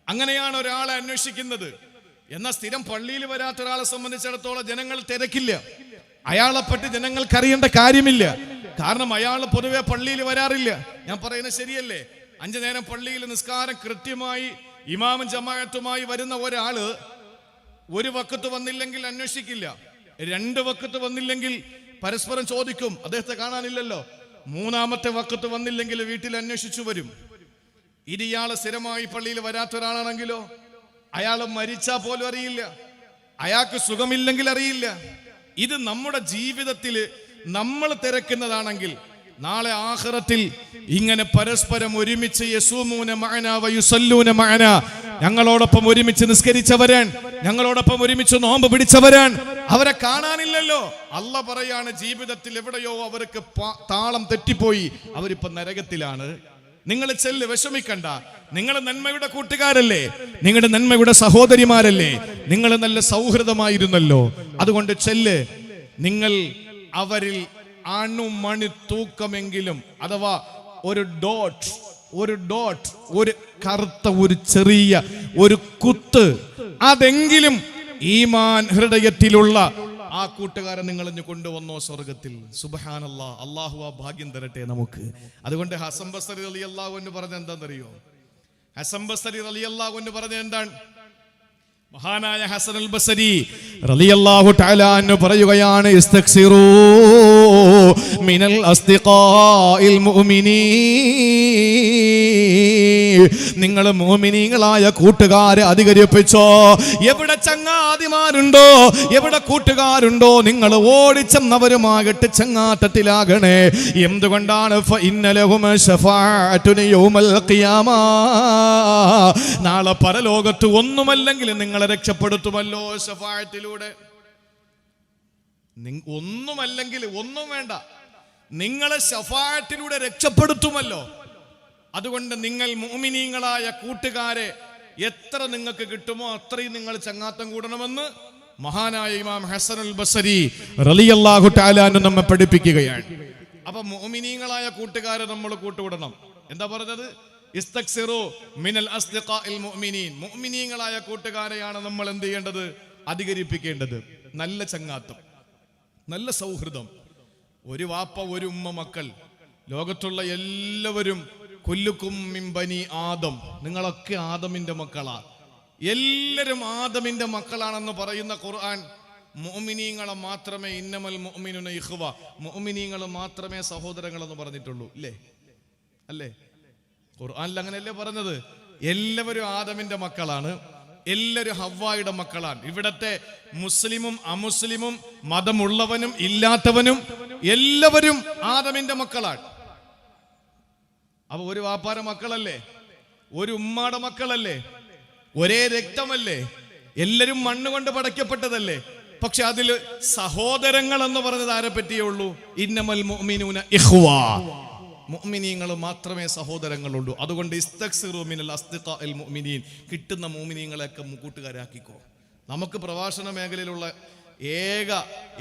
അങ്ങനെയാണ് ഒരാളെ അന്വേഷിക്കുന്നത്. എന്നാൽ സ്ഥിരം പള്ളിയിൽ വരാത്ത ഒരാളെ സംബന്ധിച്ചിടത്തോളം ജനങ്ങൾ തിരക്കില്ല, അയാളെപ്പറ്റി ജനങ്ങൾക്ക് അറിയേണ്ട കാര്യമില്ല. കാരണം അയാൾ പൊതുവെ പള്ളിയിൽ വരാറില്ല. ഞാൻ പറയുന്നത് ശരിയല്ലേ? 5 നേരം പള്ളിയിൽ നിസ്കാരം കൃത്യമായി ഇമാമും ജമാഅത്തുമായി വരുന്ന ഒരാള് ഒരു വക്കത്ത് വന്നില്ലെങ്കിൽ അന്വേഷിക്കില്ല, 2 വക്കത്ത് വന്നില്ലെങ്കിൽ പരസ്പരം ചോദിക്കും, അദ്ദേഹത്തെ കാണാനില്ലല്ലോ. 3-ാമത്തെ വക്കത്ത് വന്നില്ലെങ്കിൽ വീട്ടിൽ അന്വേഷിച്ചു വരും. ഇത് ഇയാള് സ്ഥിരമായി പള്ളിയിൽ വരാത്ത ഒരാളാണെങ്കിലോ, അയാൾ മരിച്ചാൽ പോലും അറിയില്ല, അയാൾക്ക് സുഖമില്ലെങ്കിൽ അറിയില്ല. ഇത് നമ്മുടെ ജീവിതത്തിൽ നമ്മൾ തിരക്കുന്നതാണെങ്കിൽ നാളെ ആഖിറത്തിൽ ഇങ്ങനെ പരസ്പരം ഒരുമിച്ച് യസൂമൂന മഅനാ വയുസല്ലൂന മഅനാ, ഞങ്ങളോടൊപ്പം ഒരുമിച്ച് നിസ്കരിച്ചവരാൻ, ഞങ്ങളോടൊപ്പം ഒരുമിച്ച് നോമ്പ് പിടിച്ചവരാണ്, അവരെ കാണാനില്ലല്ലോ. അല്ല പറയാണ് ജീവിതത്തിൽ എവിടെയോ അവർക്ക് താളം തെറ്റിപ്പോയി, അവരിപ്പോ നരകത്തിലാണ്. നിങ്ങൾ ചെല്ല്, വിഷമിക്കണ്ട. നിങ്ങൾ നന്മയുടെ കൂട്ടുകാരല്ലേ, നിങ്ങളുടെ നന്മയുടെ സഹോദരിമാരല്ലേ, നിങ്ങൾ നല്ല സൗഹൃദമായിരുന്നല്ലോ. അതുകൊണ്ട് ചെല്ല്. നിങ്ങൾ അവരിൽ അണുമണി തൂക്കമെങ്കിലും, അഥവാ ഒരു ഡോട്ട്, ഒരു കറുത്ത ഒരു ചെറിയ ഒരു കുത്ത്, അതെങ്കിലും ഈമാൻ ഹൃദയത്തിലുള്ള ആ കൂട്ടുകാരൻ നിങ്ങൾ കൊണ്ടുവന്നോ സ്വർഗത്തിൽ. സുബ്ഹാനല്ലാഹ്, അള്ളാഹു ആ ഭാഗ്യം തരട്ടെ നമുക്ക്. അതുകൊണ്ട് ഹസൻ ബസ്രി റളിയല്ലാഹു അൻഹു പറഞ്ഞ എന്താണെന്നറിയോ? ഹസൻ ബസ്രി റളിയല്ലാഹു അൻഹു പറഞ്ഞ എന്താണ്? മഹാനായ ഹസനുൽ ബസ്രി റളിയല്ലാഹു തആല അൻഹു പറയുകയാണ്, ഇസ്തഗ്സിറൂ മിനൽ അസ്തിഖാഇൽ മുഅ്മിനീൻ. നിങ്ങൾ മുഅ്മിനീങ്ങളായ കൂട്ടുകാരെ അധികരിപ്പിച്ചോ. എവിടെ ചങ്ങാതിമാരുണ്ടോ, എവിടെ കൂട്ടുകാരുണ്ടോ, നിങ്ങൾ ഓടിച്ചെന്നവരുമാകട്ടെ ചങ്ങാത്തത്തിലാകണേ. എന്തുകൊണ്ടാണ്? ഫഇന്ന ലഹും ശഫാഅത്തുൻ യൗമൽ ഖിയാമ. നാളെ പരലോകത്ത് ഒന്നുമല്ലെങ്കിൽ നിങ്ങളെ രക്ഷപ്പെടുത്തുമല്ലോ ശഫാഅത്തിലൂടെ. ഒന്നുമല്ലെങ്കിൽ ഒന്നും വേണ്ട, നിങ്ങളെ ശഫാഅത്തിലൂടെ രക്ഷപ്പെടുത്തുമല്ലോ. അതുകൊണ്ട് നിങ്ങൾ മുഅ്മിനീങ്ങളായ കൂട്ടുകാരെ എത്ര നിങ്ങൾക്ക് കിട്ടുമോ അത്രയും നിങ്ങൾ ചങ്ങാത്തം കൂടണമെന്ന് മഹാനായ ഇമാം ഹസനുൽ ബസ്രി റളിയല്ലാഹു തആല അൻഹു നമ്മെ പഠിപ്പിക്കുകയാണ്. അപ്പൊ മുഅ്മിനീങ്ങളായ കൂട്ടുകാരെ നമ്മൾ കൂട്ടുകൂടണം. എന്താ പറഞ്ഞത്? ഇസ്തഗ്സിറു മിനൽ അസ്ദിഖാഇൽ മുഅ്മിനീൻ. മുഅ്മിനീങ്ങളായ കൂട്ടുകാരെയാണ് നമ്മൾ എന്ത് ചെയ്യേണ്ടത്? അധികരിപ്പിക്കേണ്ടത്. നല്ല ചങ്ങാത്തം, നല്ല സൗഹൃദം. ഒരു വാപ്പ, ഒരു ഉമ്മ, മക്കൾ, ലോകത്തുള്ള എല്ലാവരും കുല്ലുക്കും മിൻ ബനി ആദം, നിങ്ങളൊക്കെ ആദമിന്റെ മക്കളാ. എല്ലാവരും ആദമിന്റെ മക്കളാണെന്ന് പറയുന്ന ഖുർആൻ മുഅ്മിനീങ്ങളെ മാത്രമേ ഇന്നമൽ മുഅ്മിനൂന ഇഖ്വ, മുഅ്മിനീങ്ങൾ മാത്രമേ സഹോദരങ്ങളെന്ന് പറഞ്ഞിട്ടുള്ളൂ. ഇല്ലേ? അല്ലേ? ഖുർആനിൽ അങ്ങനെയല്ലേ പറഞ്ഞത്? എല്ലാവരും ആദമിന്റെ മക്കളാണ്, എല്ലാവരും ഹവ്വായുടെ മക്കളാണ്. ഇവിടത്തെ മുസ്ലിമും അമുസ്ലിമും മതമുള്ളവനും ഇല്ലാത്തവനും എല്ലാവരും ആദമിന്റെ മക്കളാണ്. അപ്പൊ ഒരു വാപ്പാടെ മക്കളല്ലേ, ഒരു ഉമ്മാടെ മക്കളല്ലേ, ഒരേ രക്തമല്ലേ, എല്ലാരും മണ്ണ് കൊണ്ട് പടയ്ക്കപ്പെട്ടതല്ലേ. പക്ഷെ അതിൽ സഹോദരങ്ങൾ എന്ന് പറഞ്ഞത് ആരെ പറ്റിയേ ഉള്ളൂ? ഇന്നമൽ മുഅ്മിനൂന ഇഖ്വ, മുഅ്മിനീങ്ങൾ മാത്രമേ സഹോദരങ്ങളുള്ളൂ. അതുകൊണ്ട് ഇസ്തഗ്സിറു മിനൽ അസ്ദിഖാഇൽ മുഅ്മിനീൻ, കിട്ടുന്ന മുഅ്മിനീങ്ങളെയൊക്കെ കൂട്ടുകാരാക്കിക്കോ. നമുക്ക് പ്രഭാഷണ മേഖലയിലുള്ള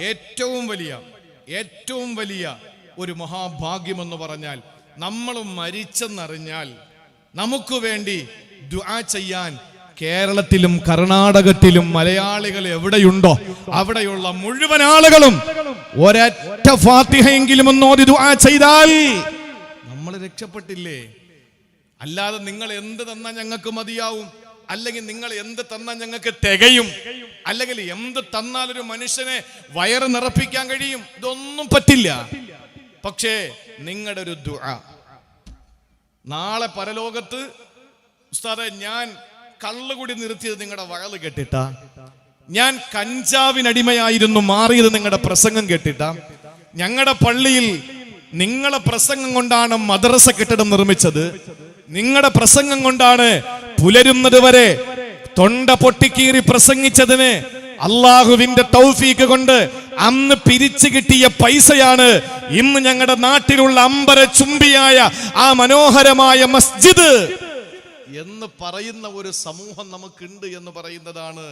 ഏറ്റവും വലിയ ഒരു മഹാഭാഗ്യമെന്ന് പറഞ്ഞാൽ, നമ്മൾ മരിച്ചെന്നറിഞ്ഞാൽ നമുക്ക് വേണ്ടി ദുആ ചെയ്യാൻ കേരളത്തിലും കർണാടകത്തിലും മലയാളികൾ എവിടെയുണ്ടോ അവിടെയുള്ള മുഴുവൻ ആളുകളും ഒരൊറ്റ ഫാത്തിഹയെങ്കിലും ഓതി ദുആ ചെയ്താൽ നമ്മൾ രക്ഷപ്പെട്ടില്ലേ. അല്ലാതെ നിങ്ങൾ എന്ത് തന്നാൽ ഞങ്ങൾക്ക് മതിയാവും, അല്ലെങ്കിൽ നിങ്ങൾ എന്ത് തന്നാൽ ഞങ്ങൾക്ക് തികയും, അല്ലെങ്കിൽ എന്ത് തന്നാൽ ഒരു മനുഷ്യനെ വയറ് നിറപ്പിക്കാൻ കഴിയും, ഇതൊന്നും പറ്റില്ല. പക്ഷേ നിങ്ങളുടെ ഒരു ദുആ, നാളെ പരലോകത്ത് ഉസ്താദേ ഞാൻ കള്ളുകൂടി നിർത്തിയത് നിങ്ങളുടെ വഴല് കേട്ടിട്ടാ, ഞാൻ കഞ്ചാവിനടിമയായിരുന്നു മാറിയത് നിങ്ങളുടെ പ്രസംഗം കേട്ടിട്ടാ, ഞങ്ങളുടെ പള്ളിയിൽ നിങ്ങളെ പ്രസംഗം കൊണ്ടാണ് മദ്രസ കെട്ടിടം നിർമ്മിച്ചത്, നിങ്ങളുടെ പ്രസംഗം കൊണ്ടാണ് പുലരുന്നത് വരെ തൊണ്ട പൊട്ടിക്കീറി പ്രസംഗിച്ചതിന് അള്ളാഹുവിന്റെ തൗഫീക്ക് കൊണ്ട് അന്ന് പിരിച്ചു കിട്ടിയ പൈസയാണ് ഇന്ന് ഞങ്ങളുടെ നാട്ടിലുള്ള അമ്പര ചുംബിയായ ആ മനോഹരമായ മസ്ജിദ് എന്ന് പറയുന്ന ഒരു സമൂഹം നമുക്കുണ്ട് എന്ന് പറയുന്നതാണ്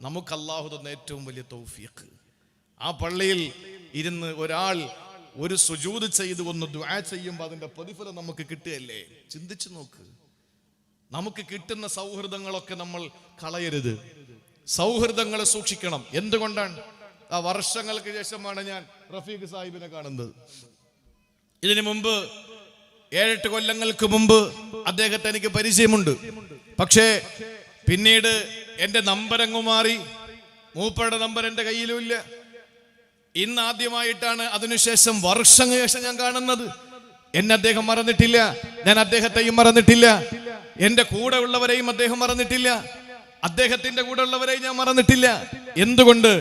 നമുക്ക് അള്ളാഹു തന്ന ഏറ്റവും വലിയ തൗഫീഖ്. ആ പള്ളിയിൽ ഇരുന്ന് ഒരാൾ ഒരു സുജൂദ് ചെയ്ത് ഒന്ന് ദുആ ചെയ്യുമ്പോൾ അതിന്റെ പ്രതിഫലം നമുക്ക് കിട്ടുകയല്ലേ. ചിന്തിച്ചു നോക്ക്. നമുക്ക് കിട്ടുന്ന സൗഹൃദങ്ങളൊക്കെ നമ്മൾ കളയരുത്, സൗഹൃദങ്ങളെ സൂക്ഷിക്കണം. എന്തുകൊണ്ടാണ്? ആ വർഷങ്ങൾക്ക് ശേഷമാണ് ഞാൻ റഫീഖ് സാഹിബിനെ കാണുന്നത്. ഇതിനു മുമ്പ് 7-8 കൊല്ലങ്ങൾക്ക് മുമ്പ് അദ്ദേഹത്തെ എനിക്ക് പരിചയമുണ്ട്. പക്ഷേ പിന്നീട് എന്റെ നമ്പർ അങ്ങ് മാറി, മൂപ്പരുടെ നമ്പർ എന്റെ കയ്യിലും ഇല്ല. ഇന്ന് ആദ്യമായിട്ടാണ് അതിനുശേഷം വർഷങ്ങൾക്ക് ശേഷം ഞാൻ കാണുന്നത്. എന്നെ അദ്ദേഹം മറന്നിട്ടില്ല, ഞാൻ അദ്ദേഹത്തെയും മറന്നിട്ടില്ല, എന്റെ കൂടെ ഉള്ളവരെയും അദ്ദേഹം മറന്നിട്ടില്ല, അദ്ദേഹത്തിന്റെ കൂടെ ഉള്ളവരെയും ഞാൻ മറന്നിട്ടില്ല. എന്തുകൊണ്ട്?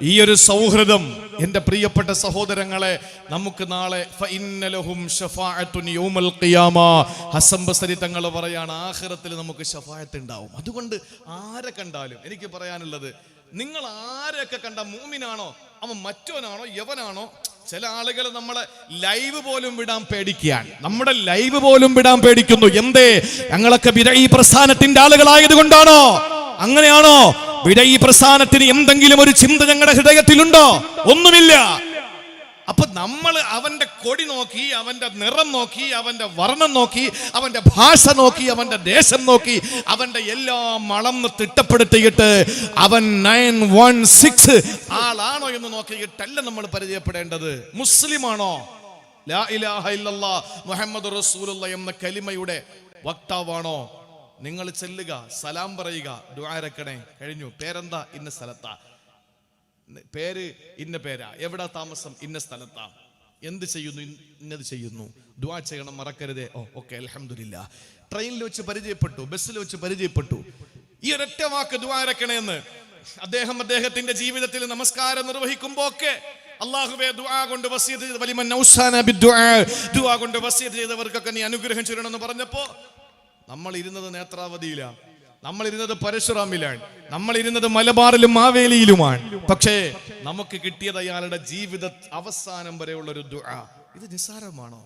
ഈ ഒരു സൗഹൃദം എന്റെ പ്രിയപ്പെട്ട സഹോദരങ്ങളെ, നമുക്ക് നാളെ ഹസൻ ബസരി തങ്ങൾ പറയാണ്, ആഖിറത്തിൽ നമുക്ക് ശഫാഅത്ത് ഉണ്ടാവും. അതുകൊണ്ട് ആരെ കണ്ടാലും എനിക്ക് പറയാനുള്ളത്, നിങ്ങൾ ആരെയൊക്കെ കണ്ട മുഅ്മിനാണോ അവൻ മറ്റവനാണോ യവനാണോ? ചില ആളുകൾ നമ്മളെ ലൈവ് പോലും വിടാൻ പേടിക്കുകയാണ്. നമ്മുടെ ലൈവ് പോലും വിടാൻ പേടിക്കുന്നു. എന്തേ? ഞങ്ങളൊക്കെ ബിദഈ പ്രസ്ഥാനത്തിന്റെ ആളുകളായത് കൊണ്ടാണോ? അങ്ങനെയാണോ? ബിദഈ പ്രസ്ഥാനത്തിന് എന്തെങ്കിലും ഒരു ചിന്ത ഞങ്ങളുടെ ഹൃദയത്തിലുണ്ടോ? ഒന്നുമില്ല. അപ്പൊ നമ്മൾ അവന്റെ കൊടി നോക്കി, അവന്റെ നിറം നോക്കി, അവന്റെ വർണ്ണം നോക്കി, അവന്റെ ഭാഷ നോക്കി, അവന്റെ ദേശം നോക്കി, അവന്റെ എല്ലാം അളന്ന് തിട്ടപ്പെടുത്തിയിട്ട് അവൻ 916 ആളാണോ എന്ന് നോക്കിയിട്ടല്ല നമ്മൾ പരിചയപ്പെടേണ്ടത്. മുസ്ലിമാണോ, ലാ ഇലാഹ ഇല്ലല്ലാഹ് മുഹമ്മദുർ റസൂലുള്ളാഹി എന്ന കലിമയുടെ വക്താവാണോ? നിങ്ങൾ ചെല്ലുക, സലാം പറയുക, ദുആ ഇറക്കണേ, കഴിഞ്ഞു. പേരെന്താ? ഇന്ന സ്ഥലത്താ. പേര് ഇന്ന പേരാ. എവിടെ താമസം? ഇന്ന സ്ഥലത്താ. എന്ത് ചെയ്യുന്നു? ഇന്നത് ചെയ്യുന്നു. ദുആ ചെയ്യണം, മറക്കരുതേ. ഓക്കെ, അൽഹംദുലില്ലാ. ട്രെയിനിൽ വെച്ച് പരിചയപ്പെട്ടു, ബസ്സിൽ വെച്ച് പരിചയപ്പെട്ടു. ഈ ഒരൊറ്റ വാക്ക് ദുആ ഇറക്കണേന്ന് അദ്ദേഹത്തിന്റെ ജീവിതത്തിൽ നമസ്കാരം നിർവഹിക്കുമ്പോ ഒക്കെ അല്ലാഹുവേ ദുആ കൊണ്ട് വസിയത്ത് ചെയ്ത വലിമൻ ഔസാന ബിദ്ദുആ, ദുആ കൊണ്ട് വസിയത്ത് ചെയ്തവർക്കൊക്കെ നീ അനുഗ്രഹം ചൊരിയണമെന്ന് പറഞ്ഞപ്പോ നമ്മൾ ഇരുന്നത് നേത്രാവതിയിലാണ്, നമ്മൾ ഇരുന്നത് പരശുറാമിലാണ്, നമ്മൾ ഇരുന്നത് മലബാറിലും മാവേലിയിലുമാണ്. പക്ഷേ നമുക്ക് കിട്ടിയത് അയാളുടെ ജീവിത അവസാനം വരെയുള്ളൊരു ദുആ. ഇത് നിസ്സാരമാണോ?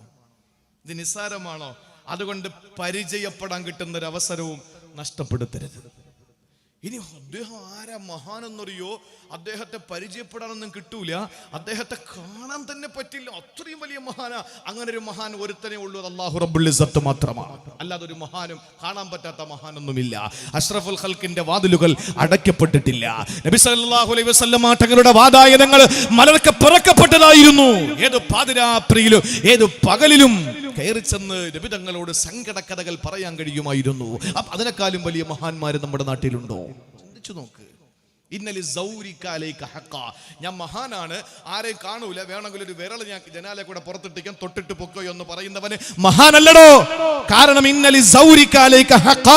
ഇത് നിസ്സാരമാണോ? അതുകൊണ്ട് പരിചയപ്പെടാൻ കിട്ടുന്ന ഒരു അവസരവും നഷ്ടപ്പെടുത്തരുത്. ഇനി അദ്ദേഹം ആരാ മഹാനെന്നറിയോ? അദ്ദേഹത്തെ പരിചയപ്പെടാനൊന്നും കിട്ടൂല, അദ്ദേഹത്തെ കാണാൻ തന്നെ പറ്റില്ല, അത്രയും വലിയ മഹാനാ. അങ്ങനെ ഒരു മഹാൻ ഒരുത്തനെ ഉള്ളൂ, അല്ലാഹു റബ്ബുൽ ഇസ്സത്ത് മാത്രമാണ്. അല്ലാതെ ഒരു മഹാനും കാണാൻ പറ്റാത്ത മഹാനൊന്നുമില്ല. അഷ്റഫുൽ ഖൽഖിന്റെ വാതിലുകൾ അടയ്ക്കപ്പെട്ടിട്ടില്ല. നബി സല്ലല്ലാഹു അലൈഹി വസല്ലം തങ്ങളുടെ വാതായനങ്ങൾ മലർക്കെ പിറക്കപ്പെട്ടതായിരുന്നു. ഏത് പാതിരാത്രിയിലും ഏത് പകലിലും കയറി ചെന്ന് നബി തങ്ങളോട് സങ്കടക്കഥകൾ പറയാൻ കഴിയുമായിരുന്നു. അപ്പൊ അതിനേക്കാളും വലിയ മഹാന്മാര് നമ്മുടെ നാട്ടിലുണ്ടോ? ചിന്തിച്ചു നോക്ക്. ഇന്നലി സൗരിക്കാലേക്ക് ഹക്ക, ഞാൻ മഹാനാണ്, ആരെയും കാണൂല, വേണമെങ്കിൽ ഒരു വിരൽ ഞാൻ ജനാലെ കൂടെ പുറത്തിട്ടിക്കാൻ, തൊട്ടിട്ട് പൊക്കോ എന്ന് പറയുന്നവന് മഹാനല്ലടോ. കാരണം ഇന്നലി സൗരിക്കാലേക്ക് ഹക്ക,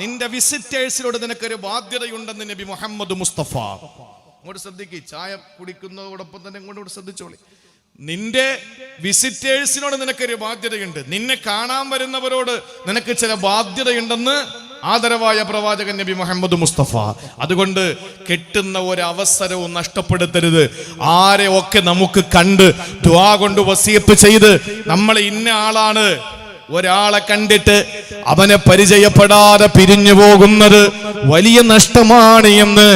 നിന്റെ വിസിറ്റേഴ്സിനോട് നിനക്കൊരു ബാധ്യതയുണ്ടെന്ന് നബി മുഹമ്മദ് മുസ്തഫ. അങ്ങോട്ട് ശ്രദ്ധിക്ക്, ചായ കുടിക്കുന്നതോടൊപ്പം തന്നെ ഇങ്ങോട്ട് ശ്രദ്ധിച്ചോളി. നിന്റെ വിസിറ്റേഴ്സിനോട് നിനക്കൊരു ബാധ്യതയുണ്ട്, നിന്നെ കാണാൻ വരുന്നവരോട് നിനക്ക് ചില ബാധ്യതയുണ്ടെന്ന് ആദരവായ പ്രവാചകൻ നബി മുഹമ്മദ് മുസ്തഫ. അതുകൊണ്ട് കിട്ടുന്ന ഒരു അവസരവും നഷ്ടപ്പെടുത്തരുത്. ആരെ ഒക്കെ നമുക്ക് കണ്ട് ദുആ കൊണ്ട് വസിയത്ത് ചെയ്ത് നമ്മൾ ഇന്ന ആളാണ്, ഒരാളെ കണ്ടിട്ട് അവനെ പരിചയപ്പെടാതെ പിരിഞ്ഞു പോകുന്നത് വലിയ നഷ്ടമാണ് എന്ന്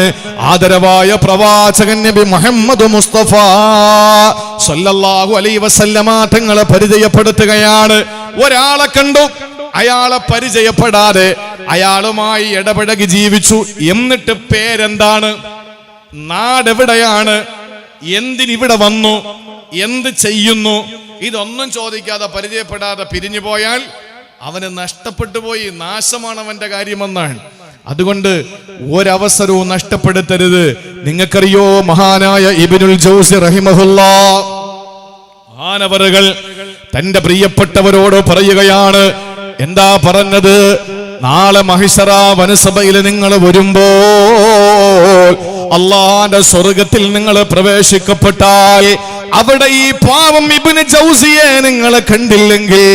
ആദരവായ പ്രവാചകൻ നബി മുഹമ്മദ് മുസ്തഫ സല്ലല്ലാഹു അലൈഹി വസല്ലമ തങ്ങളെ പരിചയപ്പെടുത്തുകയാണ്. ഒരാളെ കണ്ടു, അയാളെ പരിചയപ്പെടാതെ അയാളുമായി ഇടപഴകി ജീവിച്ചു. എന്നിട്ട് പേരെന്താണ്, നാടെവിടെയാണ്, എന്തിനിവിടെ വന്നു, എന്ത് ചെയ്യുന്നു, ഇതൊന്നും ചോദിക്കാതെ പരിചയപ്പെടാതെ പിരിഞ്ഞു പോയാൽ അവന് നഷ്ടപ്പെട്ടു പോയി, നാശമാണ് അവന്റെ കാര്യമെന്നാണ്. അതുകൊണ്ട് ഒരവസരവും നഷ്ടപ്പെടുത്തരുത്. നിങ്ങൾക്കറിയോ, മഹാനായ ഇബ്നുൽ ജൗസി റഹിമഹുല്ലാഹ് മഹാനവറുകൾ തന്റെ പ്രിയപ്പെട്ടവരോട് പറയുകയാണ്. എന്താ പറഞ്ഞത്? നാളെ മഹിശറ വനസഭയിൽ നിങ്ങൾ വരുമ്പോൾ അള്ളാന്റെ സ്വർഗത്തിൽ നിങ്ങൾ പ്രവേശിക്കപ്പെട്ടാൽ അവിടെ ഈ പാവം ഇബ്നു ജൗസിയെ നിങ്ങൾ കണ്ടില്ലെങ്കിൽ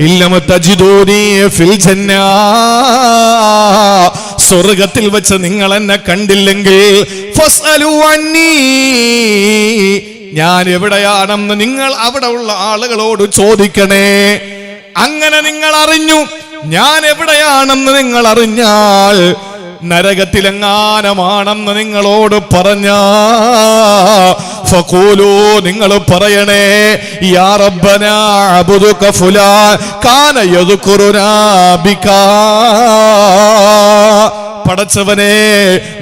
ഇല്ലമ തജിദൂനി ഫിൽ ജന്ന, സ്വർഗത്തിൽ വെച്ച് നിങ്ങൾ എന്നെ കണ്ടില്ലെങ്കിൽ ഫസ്അലു അന്നി, ഞാൻ എവിടെയാണെന്ന് നിങ്ങൾ അവിടെ ഉള്ള ആളുകളോട് ചോദിക്കണേ. അങ്ങനെ നിങ്ങൾ അറിഞ്ഞു ഞാൻ എവിടെയാണെന്ന് നിങ്ങൾ അറിഞ്ഞാൽ നരകത്തിലെങ്ങാനമാണെന്ന് നിങ്ങളോട് പറഞ്ഞ ഫഖൂലു, നിങ്ങൾ പറയണേ യാ റബ്ബനാ അബ്ദുക ഫുലാൻ കാന യദ്കുറുനാ ബികാ, പടച്ചവനെ